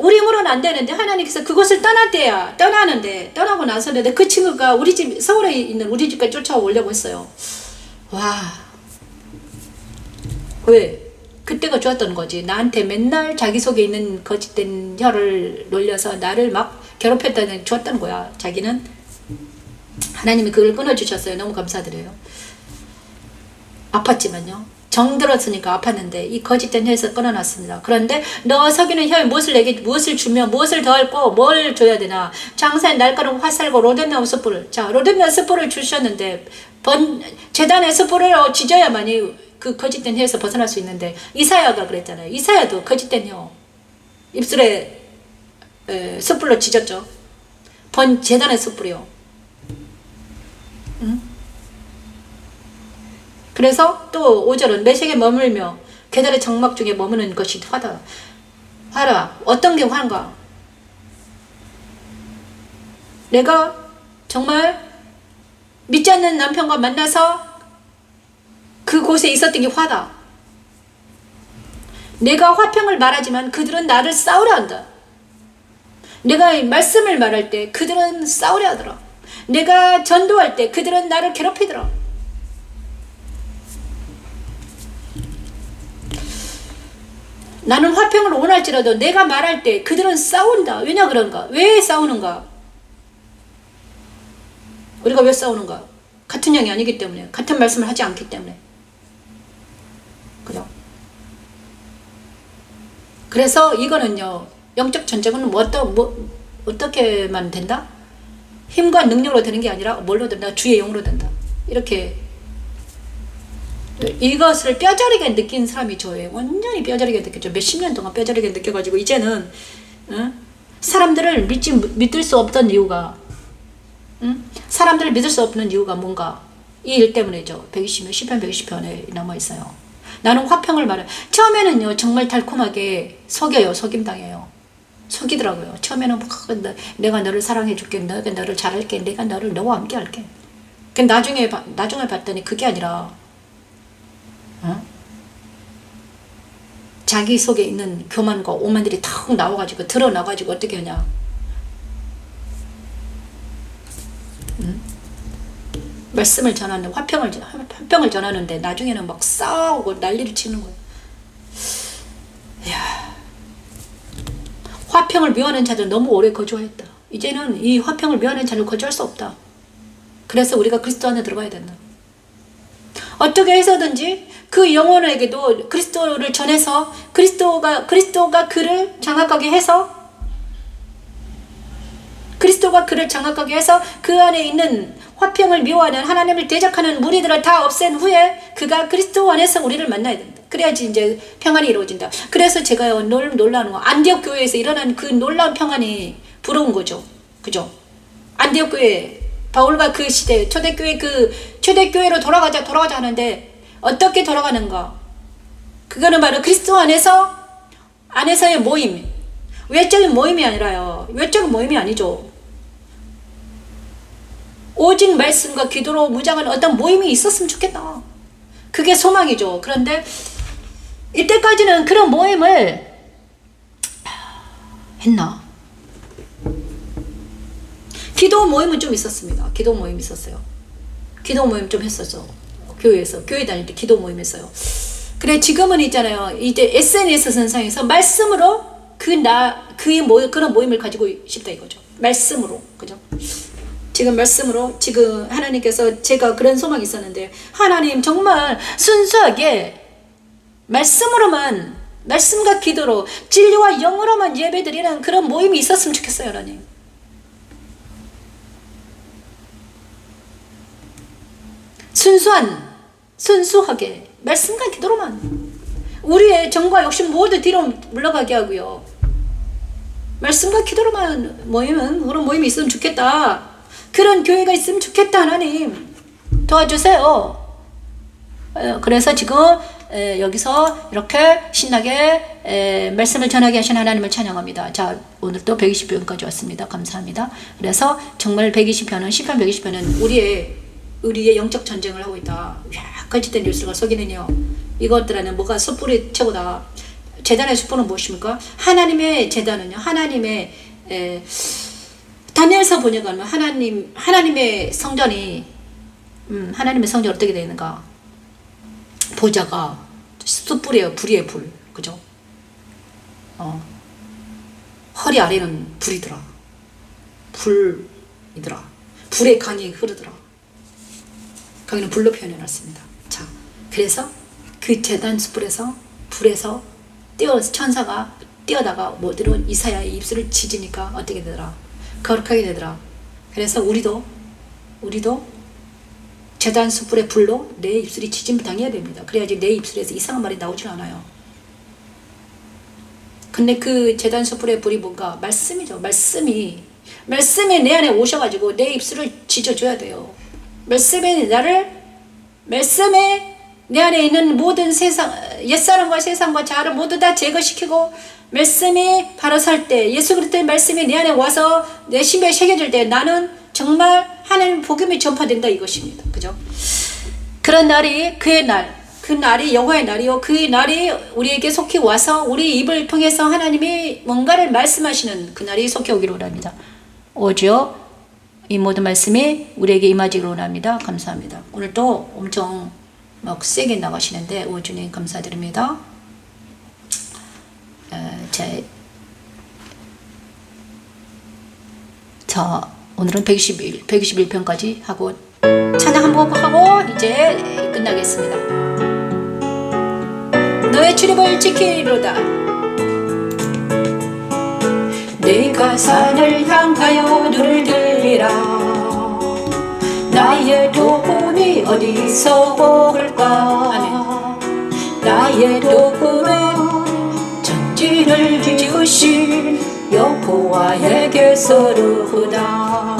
우리 힘으로는 안 되는데 하나님께서 그것을 떠나는데 떠나고 나서는 그 친구가 우리 집 서울에 있는 우리 집까지 쫓아오려고 했어요. 와, 왜? 그때가 좋았던 거지. 나한테 맨날 자기 속에 있는 거짓된 혀를 놀려서 나를 막 괴롭혔다는 좋았던 거야. 자기는 하나님이 그걸 끊어주셨어요. 너무 감사드려요. 아팠지만요. 정들었으니까 아팠는데 이 거짓된 혀에서 끊어놨습니다. 그런데 너 속이는 혀에 무엇을 주며 무엇을 더할고 뭘 줘야 되나. 장사에 날카로운 화살과 로뎀나무 숯불을. 자, 로뎀나무 숯불을 주셨는데 재단의 숯불을 지져야만이 그 거짓된 혀에서 벗어날 수 있는데 이사야가 그랬잖아요. 이사야도 거짓된 혀 입술에 숯불로 지졌죠. 재단의 숯불이요. 응? 그래서 또 5절은 매색에 머물며 계달의 정막 중에 머무는 것이 화라. 어떤 게 화인가? 내가 정말 믿지 않는 남편과 만나서 그곳에 있었던 게 화다. 내가 화평을 말하지만 그들은 나를 싸우려 한다. 내가 말씀을 말할 때 그들은 싸우려 하더라. 내가 전도할 때 그들은 나를 괴롭히더라. 나는 화평을 원할지라도 내가 말할 때 그들은 싸운다. 왜냐 그런가? 왜 싸우는가? 우리가 왜 싸우는가? 같은 영이 아니기 때문에, 같은 말씀을 하지 않기 때문에. 그죠? 그래서 이거는요, 영적 전쟁은 어떻게만 된다? 힘과 능력으로 되는 게 아니라 뭘로 된다? 주의 영으로 된다. 이렇게 이것을 뼈저리게 느낀 사람이 저예요. 완전히 뼈저리게 느꼈죠. 몇십 년 동안 뼈저리게 느껴가지고 이제는 사람들을 믿을 수 없던 이유가 사람들을 믿을 수 없는 이유가 뭔가 이 일 때문이죠. 120편 120편에 남아있어요. 나는 화평을 말해. 처음에는요 정말 달콤하게 속여요. 속임당해요. 속이더라고요. 처음에는 내가 너를 사랑해줄게, 내가 너를 잘할게, 내가 너를 너와 함께 할게. 근데 나중에 봤더니 그게 아니라 자기 속에 있는 교만과 오만들이 탁 나와가지고 드러나가지고 어떻게 하냐. 말씀을 전하는데 화평을 전하는데 나중에는 막 싸우고 난리를 치는 거예요. 이야, 화평을 미워하는 자들 너무 오래 거주했다. 이제는 이 화평을 미워하는 자를 거주할 수 없다. 그래서 우리가 그리스도 안에 들어가야 된다. 어떻게 해서든지 그 영혼에게도 그리스도를 전해서 그리스도가 그를 장악하게 해서 그 안에 있는 화평을 미워하는 하나님을 대적하는 무리들을 다 없앤 후에 그가 그리스도 안에서 우리를 만나야 된다. 그래야지 이제 평안이 이루어진다. 그래서 제가요 놀라는 거, 안디옥 교회에서 일어난 그 놀라운 평안이 부러운 거죠. 그죠? 안디옥 교회 바울과 그 시대 초대교회로 돌아가자 하는데 어떻게 돌아가는가? 그거는 바로 그리스도 안에서 안에서의 모임, 외적인 모임이 아니라요. 외적인 모임이 아니죠. 오직 말씀과 기도로 무장한 어떤 모임이 있었으면 좋겠다. 그게 소망이죠. 그런데 이때까지는 그런 모임을 했나? 기도 모임은 좀 있었습니다. 기도 모임 있었어요. 기도 모임 좀 했었죠. 교회에서. 교회 다닐 때 기도 모임 했어요. 그래, 지금은 있잖아요. 이제 SNS 선상에서 말씀으로 그런 모임을 가지고 싶다 이거죠. 말씀으로. 그죠? 지금 말씀으로, 지금 하나님께서, 제가 그런 소망이 있었는데, 하나님 정말 순수하게 말씀으로만, 말씀과 기도로, 진리와 영으로만 예배드리는 그런 모임이 있었으면 좋겠어요, 하나님. 순수하게 말씀과 기도로만 우리의 정과 욕심 모두 뒤로 물러가게 하고요. 말씀과 기도로만 모이면, 그런 모임이 있으면 좋겠다. 그런 교회가 있으면 좋겠다. 하나님 도와주세요. 그래서 지금 여기서 이렇게 신나게 말씀을 전하게 하신 하나님을 찬양합니다. 자, 오늘도 120편까지 왔습니다. 감사합니다. 그래서 정말 120편은, 시편 120편은 우리의 영적 전쟁을 하고 있다. 거짓된 뉴스가 속이느뇨. 이것들에는 뭐가 숯불이 최고다. 제단의 숯불은 무엇입니까? 하나님의 제단은요, 하나님의 다니엘서 번역하면 하나님의 성전이 하나님의 성전 어떻게 되어 있는가? 보좌가 숯불이에요. 불이에요. 불. 그죠? 허리 아래는 불이더라. 불이더라. 불의 강이 흐르더라. 거기는 불로 표현해놨습니다. 자, 그래서 그 제단 숯불에서, 불에서 천사가 뛰어다가 이사야의 입술을 찢으니까 어떻게 되더라? 거룩하게 되더라. 그래서 우리도 제단 숯불의 불로 내 입술이 지짐을 당해야 됩니다. 그래야지 내 입술에서 이상한 말이 나오질 않아요. 근데 그 제단 숯불의 불이 뭔가? 말씀이죠. 말씀이 내 안에 오셔가지고 내 입술을 지져줘야 돼요. 말씀에 내 안에 있는 모든 옛사람과 세상과 자아를 모두 다 제거시키고, 말씀이 바로 설 때, 예수 그리스도의 말씀이 내 안에 와서 내 심령에 새겨질 때, 나는 정말 하나님 복음이 전파된다 이것입니다. 그죠? 그런 날이, 그 날이 여호와의 날이요, 그 날이 우리에게 속히 와서 우리 입을 통해서 하나님이 뭔가를 말씀하시는 그 날이 속히 오기를 원합니다. 오죠. 이 모든 말씀이 우리에게 임하기를 원합니다. 감사합니다. 오늘도 엄청 막 세게 나가시는데 오주님 감사드립니다. 자, 오늘은 121편까지 하고 찬양 한번 하고 이제 끝나겠습니다. 너의 출입을 지키리로다. 내가 산을 향하여 눈을 들리라. 나의 도움이 어디서 올까? 아멘. 나의 도움은 천지를 지으신 여호와에게서로다.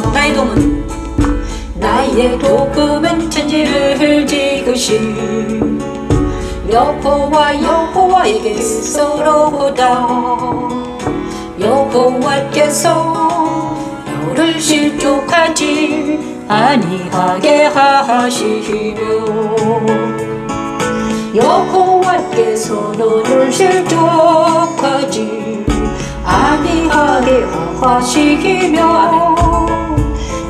나의 도움은 천지를 지으신 여호와에게서로다. 여호와께서 너를 실족하지 아니하게 하시며, 여호와께서 너를 실족하지 아니하게 하시며,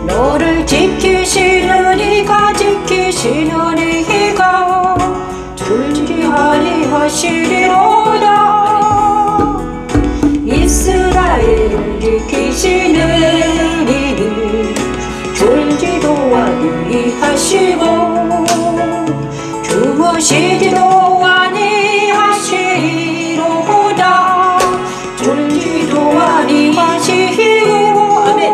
너를 지키시는 이가 줄지 아니하시리로다. 이스라엘을 지키시는 이는 졸지도 아니하시고 주무시지도 아니하시리로다. 졸지도 아니하시고. 아멘.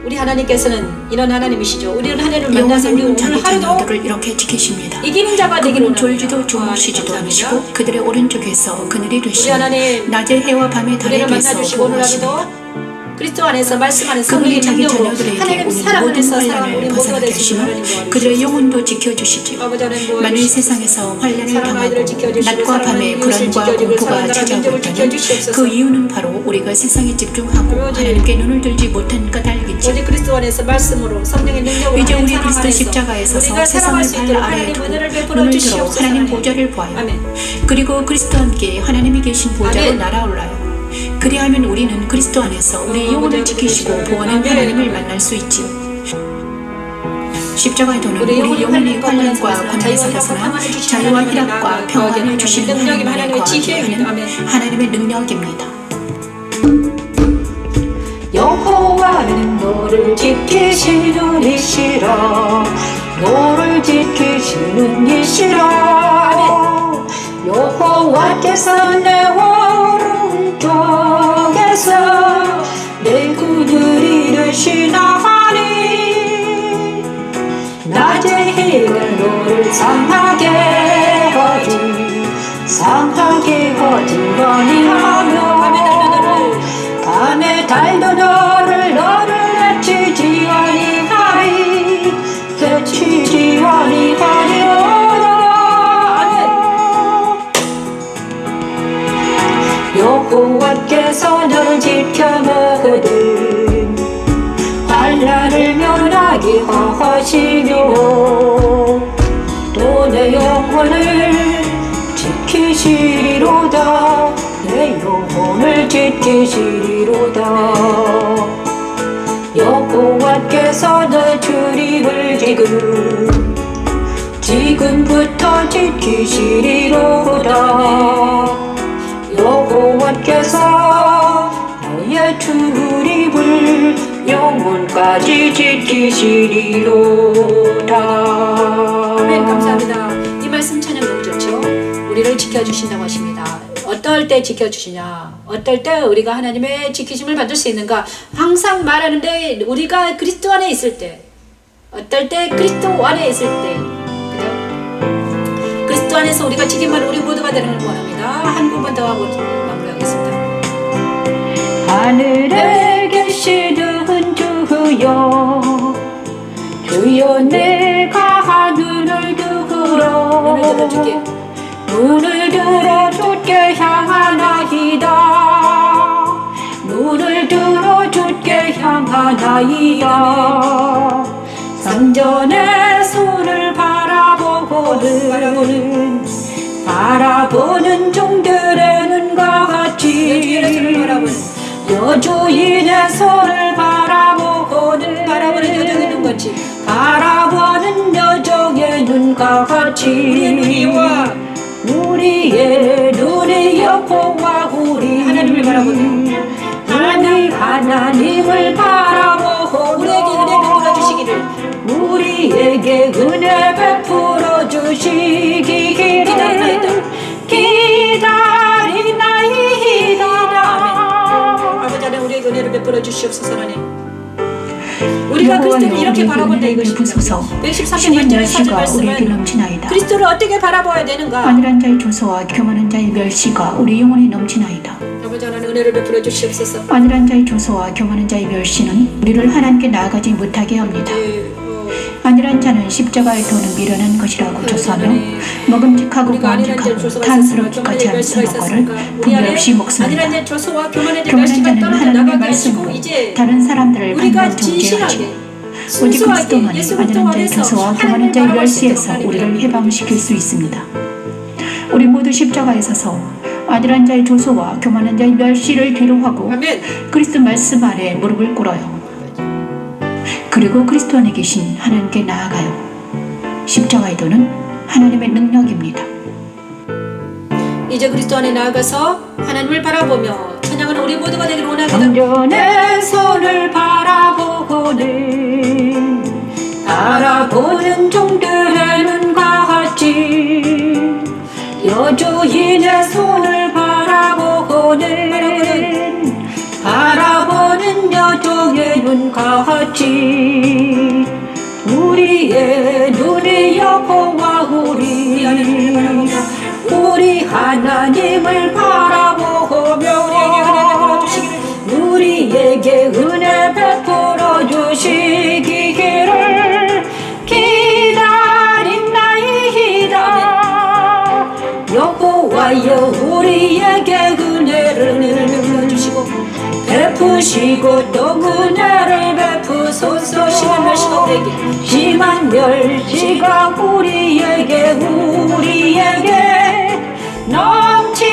우리 하나님께서는 이런 하나님이시죠. 우리는 하나님을 만나서 우리 오늘 하루도 이렇게 지키십니다. 이기는 자가 되기를 졸지도 주무시지도 않으시고 그들의 오른쪽에서 그늘이 우리 되시니 하나님 낮에 해와 밤에 달에게서 우리를 만나주시고 오늘 보호하십니다. 하루도 그리스도 안에서 말씀 안에서 그분이 성령의 자기 능력으로 자녀들에게 하나님 오는 사랑 모든 안에서 사랑하는 우리 환란을 모두가 벗어나게 될 수 있는 하시며 하나님 그들의 영혼도 지켜주시지요. 아버지 하나님 만일 세상에서 환란을 사랑 아이들을 당하고 지켜주시고 낮과 밤에 사랑하는 이웃을 불안과 지켜주고 공포가 사랑하는 찾아올 민족을 때는 지켜주시옵소서. 그 이유는 바로 우리가 세상에 집중하고 아버지. 하나님께 눈을 들지 못한 까닭이지. 오직 그리스도 안에서 말씀으로 성령의 능력으로 이제 하나님 우리 사랑 그리스도 안에서 십자가에 서서 우리가 살아갈 세상을 수 발 있도록 아래에 하나님 두고 은혜를 베풀어 눈을 들어 주시옵소서. 하나님 하나님. 보좌를 보아요. 아멘. 그리고 그리스도와 함께 하나님이 계신 보좌로 아멘. 날아올라요. 그리하면 우리는 그리스도 안에서 우리의 영혼을 지키시고 보호하는 아멘. 하나님을 만날 수 있지요. 십자가의 도는 우리 우리 영혼의 환란과 자유와 고난에서 벗어나 평안을 주시는 자유와 하나님의 희락과 나라가 평안을 거하게 주시는 하나님의 하나님을 하나님의 거하게 지혜입니다. 하는 아멘. 하나님의 능력입니다. 여호와는 너를 지키시는 이시라 너를 지키시는 이시라 여호와께서 내 오른쪽에서 내 그늘이 되시나니 낮의 해가 너를 상하게 하지 아니하며 밤에 달도 너를 해치지 아니하리 해치지 아니하리로다 여호와께서 너를 지켜먹으든 환난을 면하게 하시며 또 내 영혼을 지키시리로다 내 영혼을 지키시리로다 여호와께서 너 출입을 지금부터 지키시리로다 여호와께서 너의 출입을 영혼까지 지키시리로다 아멘. 감사합니다. 이 말씀 찬양 너무 좋죠. 우리를 지켜주신다고 하십니다. 어떨 때 지켜주시냐, 어떨 때 우리가 하나님의 지키심을 받을 수 있는가, 항상 말하는데 우리가 그리스도 안에 있을 때, 어떨 때 그리스도 안에 있을 때, 그죠? 그리스도 안에서 우리가 지킴받는 우리 모두가 되는 걸 원합니다. 한 부분 더 하고 마무리하겠습니다. 하늘에 계시는 주여 내가 하늘을 들어 눈을 들어 주께 향하나이다 눈을 들어 주께 향하나이다 성전의 손을 바라보는 종들의 눈과 같이 여주인의 손을 바라보는 여정의 눈 같이 바라보는 여정의 눈과 같이 우리의 눈이 여호와 우리 하나님을 바라보는 하나님을 바라보고 우리에게 은혜 베풀어 주시기를 우리에게 은혜 베풀어 주시기를 기다리나이다 아버지 하나님 우리에게 은혜를 베풀어 주시옵소서. 하나님 우리가 그리스도를 이렇게 바라본다 이것입니다. 113편 1절의 사절 말씀은 그리스도를 어떻게 바라봐야 되는가? 안일한 자의 조소와 교만한 자의 멸시가 우리 영혼에 넘치나이다. 아버지 하나님 은혜를 베풀어 주시옵소서. 안일한 자의 조소와 교만한 자의 멸시는 우리를 하나님께 나아가지 못하게 합니다. 안일한 자는 십자가의 도는 미련한 것이라고 조소하며 먹음직하고 보암직하고 탄스럽기까지 하는 선악과를 분별 없이 먹습니다. 안일한 자의 조소와 교만한 자의 교만한 멸시가 자는 떨어져 하나님의 나가게 하시고 말씀으로 이제 다른 사람들을 우리가 반면 정죄하죠. 진실하게 오직 순수하게 그리스도만이 예수 안일한 자의 그리스도 조소와 안에서 교만한 자의 하나님을 멸시에서 바라볼 수 우리를 있도록 해방시킬 수 있습니다. 우리 모두 십자가에 서서 안일한 자의 조소와 교만한 자의 멸시를 뒤로하고 아멘. 그리스도 말씀 아래 무릎을 꿇어요. 그리고 그리스도 안에 계신 하나님께 나아가요. 십자가의 도는 하나님의 능력입니다. 이제 그리스도 안에 나아가서 하나님을 바라보며 찬양하는 우리 모두가 되기를 원합니다. 성전의 손을 바라보는 종들의 눈과 같이 여주인의 손을 바라보는 여종의 눈과 같이 우리의 눈이 여호와 우리 하나님을 바라보며 우리에게 인하여 우리에게 은혜를 베푸시고 또 은혜를 베푸소서. 심한 멸시가 우리에게 심한 멸시가 우리에게 넘치나이다.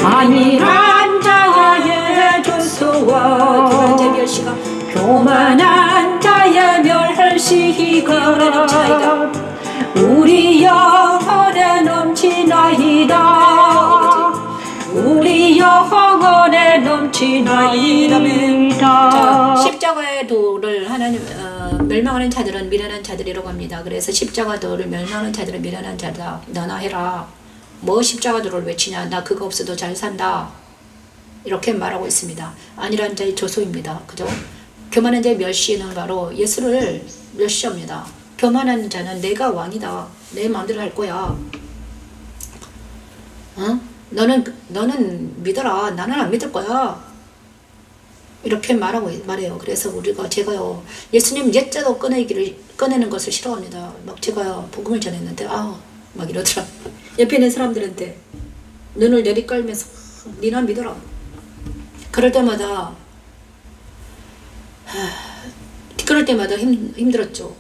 안일한 자의 조소와 교만한 자의 멸시가 교만한 자의 멸시가 우리 영혼에 넘치나이다. 우리 영혼에 넘치나이다. 자, 십자가의 도를 하나님 멸망하는 자들은 미련한 자들이라고 합니다. 그래서 십자가 도를 멸망하는 자들은 미련한 자다. 너나 해라. 뭐 십자가 도를 외치냐. 나 그거 없어도 잘 산다. 이렇게 말하고 있습니다. 안일한 자의 조소입니다. 그죠? 교만한 자의 멸시는 바로 예수를 멸시합니다. 교만한 자는 내가 왕이다. 내 마음대로 할 거야. 너는 믿어라. 나는 안 믿을 거야. 이렇게 말해요. 그래서 제가요, 예수님 옛자도 꺼내는 것을 싫어합니다. 막 제가 복음을 전했는데, 막 이러더라. 옆에 있는 사람들한테 눈을 내리깔면서, 니나 믿어라. 그럴 때마다 힘들었죠.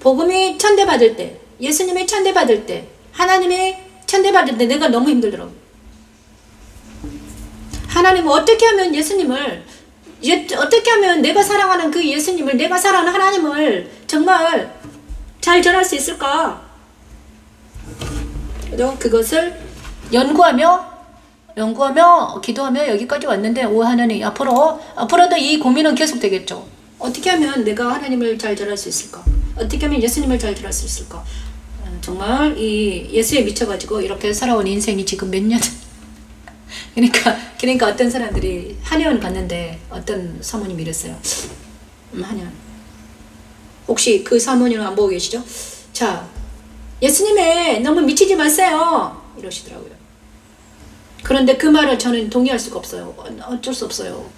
복음이 천대받을 때, 예수님이 천대받을 때, 하나님이 천대받을 때 내가 너무 힘들더라고. 하나님은 어떻게 하면 어떻게 하면 내가 사랑하는 그 예수님을, 내가 사랑하는 하나님을 정말 잘 전할 수 있을까? 그래서 그것을 연구하며 기도하며 여기까지 왔는데, 오 하나님, 앞으로도 이 고민은 계속 되겠죠. 어떻게 하면 내가 하나님을 잘 전할 수 있을까? 어떻게 하면 예수님을 잘 전할 수 있을까? 정말 이 예수에 미쳐가지고 이렇게 살아온 인생이 지금 몇 년. 그러니까 어떤 사람들이 한의원 갔는데 어떤 사모님이 이랬어요. 한의원. 혹시 그 사모님은 안 보고 계시죠? 자, 예수님에 너무 미치지 마세요. 이러시더라고요. 그런데 그 말을 저는 동의할 수가 없어요. 어쩔 수 없어요.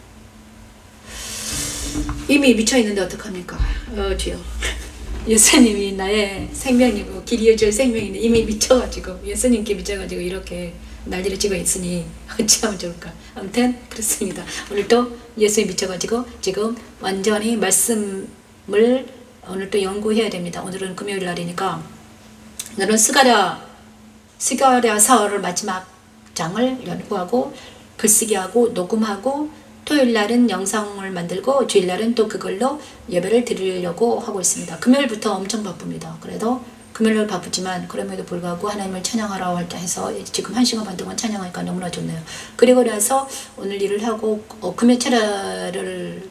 이미 미쳐있는데 어떡합니까? 주여. 예수님이 나의 생명이고 길 이어질 생명인데 이미 미쳐가지고, 예수님께 미쳐가지고 이렇게 난리를 치고 있으니 어찌하면 좋을까. 아무튼 그렇습니다. 오늘도 예수에 미쳐가지고 지금 완전히 말씀을 오늘 또 연구해야 됩니다. 오늘은 금요일 날이니까 오늘은 스가랴 사어를 마지막 장을 연구하고 글쓰기하고 녹음하고, 토요일 날은 영상을 만들고 주일 날은 또 그걸로 예배를 드리려고 하고 있습니다. 금요일부터 엄청 바쁩니다. 그래도 금요일 바쁘지만 그럼에도 불구하고 하나님을 찬양하라고 할 때 해서 지금 1시간 반 동안 찬양하니까 너무나 좋네요. 그리고 나서 오늘 일을 하고 금요 차례를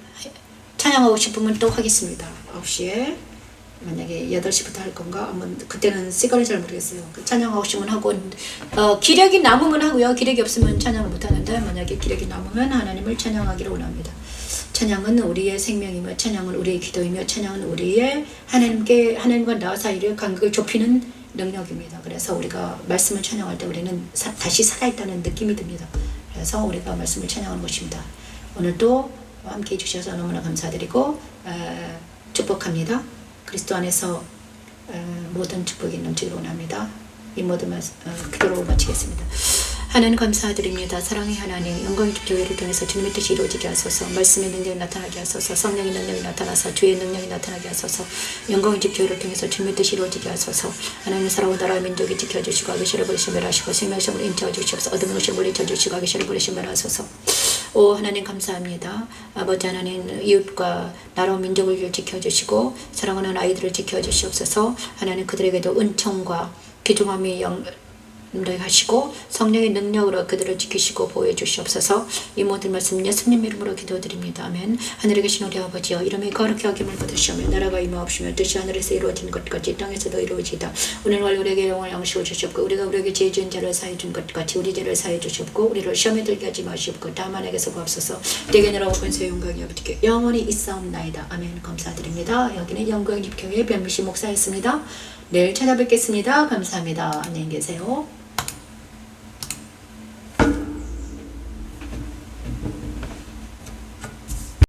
찬양하고 싶으면 또 하겠습니다. 9시에 만약에 8시부터 할 건가? 한번 그때는 시간을 잘 모르겠어요. 찬양하고 싶으면 하고, 기력이 남으면 하고요. 기력이 없으면 찬양을 못 하는데, 만약에 기력이 남으면 하나님을 찬양하기를 원합니다. 찬양은 우리의 생명이며, 찬양은 우리의 기도이며, 찬양은 우리의 하나님과 나 사이를 간격을 좁히는 능력입니다. 그래서 우리가 말씀을 찬양할 때 우리는 다시 살아있다는 느낌이 듭니다. 그래서 우리가 말씀을 찬양하는 것입니다. 오늘도 함께 해주셔서 너무나 감사드리고 축복합니다. 그리스도 안에서 모든 축복이 넘치기를 원합니다. 이 모든 기도로 마치겠습니다. 하나님 감사드립니다. 사랑의 하나님, 영광의 교회를 통해서 주님의 뜻이 이루어지게 하소서. 말씀의 능력이 나타나게 하소서. 성령의 능력이 나타나서 주의 능력이 나타나게 하소서. 영광의 교회를 통해서 주님의 뜻이 이루어지게 하소서. 하나님 사랑하는 나라와 민족이 지켜주시고 아기시를 버리시며 하시고 생명성을 인치어 주시옵소서. 어둠의 것을 물리쳐 주시고 아기시를 버리시며 하소서. 오 하나님 감사합니다. 아버지 하나님, 이웃과 나라와 민족을 지켜주시고 사랑하는 아이들을 지켜주시옵소서. 하나님 그들에게도 은총과 귀중함이 하시고 성령의 능력으로 그들을 지키시고 보호해 주시옵소서. 이 모든 말씀 예수님 이름으로 기도드립니다. 아멘. 하늘에 계신 우리 아버지여, 이름이 거룩히 여김을 받으시오며 나라가 임하옵시며 뜻이 하늘에서 이루어진 것 같이 땅에서도 이루어지이다. 오늘 우리에게 영원한 양식을 주시옵고 우리가 우리에게 죄 지은 자를 사해 준 것 같이 우리 죄를 사해 주시옵고 우리를 시험에 들게 하지 마시옵고 다만 에게서 구하옵소서. 대개 나라와 권세 영광이 아버지께 영원히 있사옵나이다. 아멘. 감사드립니다. 여기는 영광 입교회 변미씨 목사였습니다. 내일 찾아뵙겠습니다. 감사합니다. 안녕히 계세요.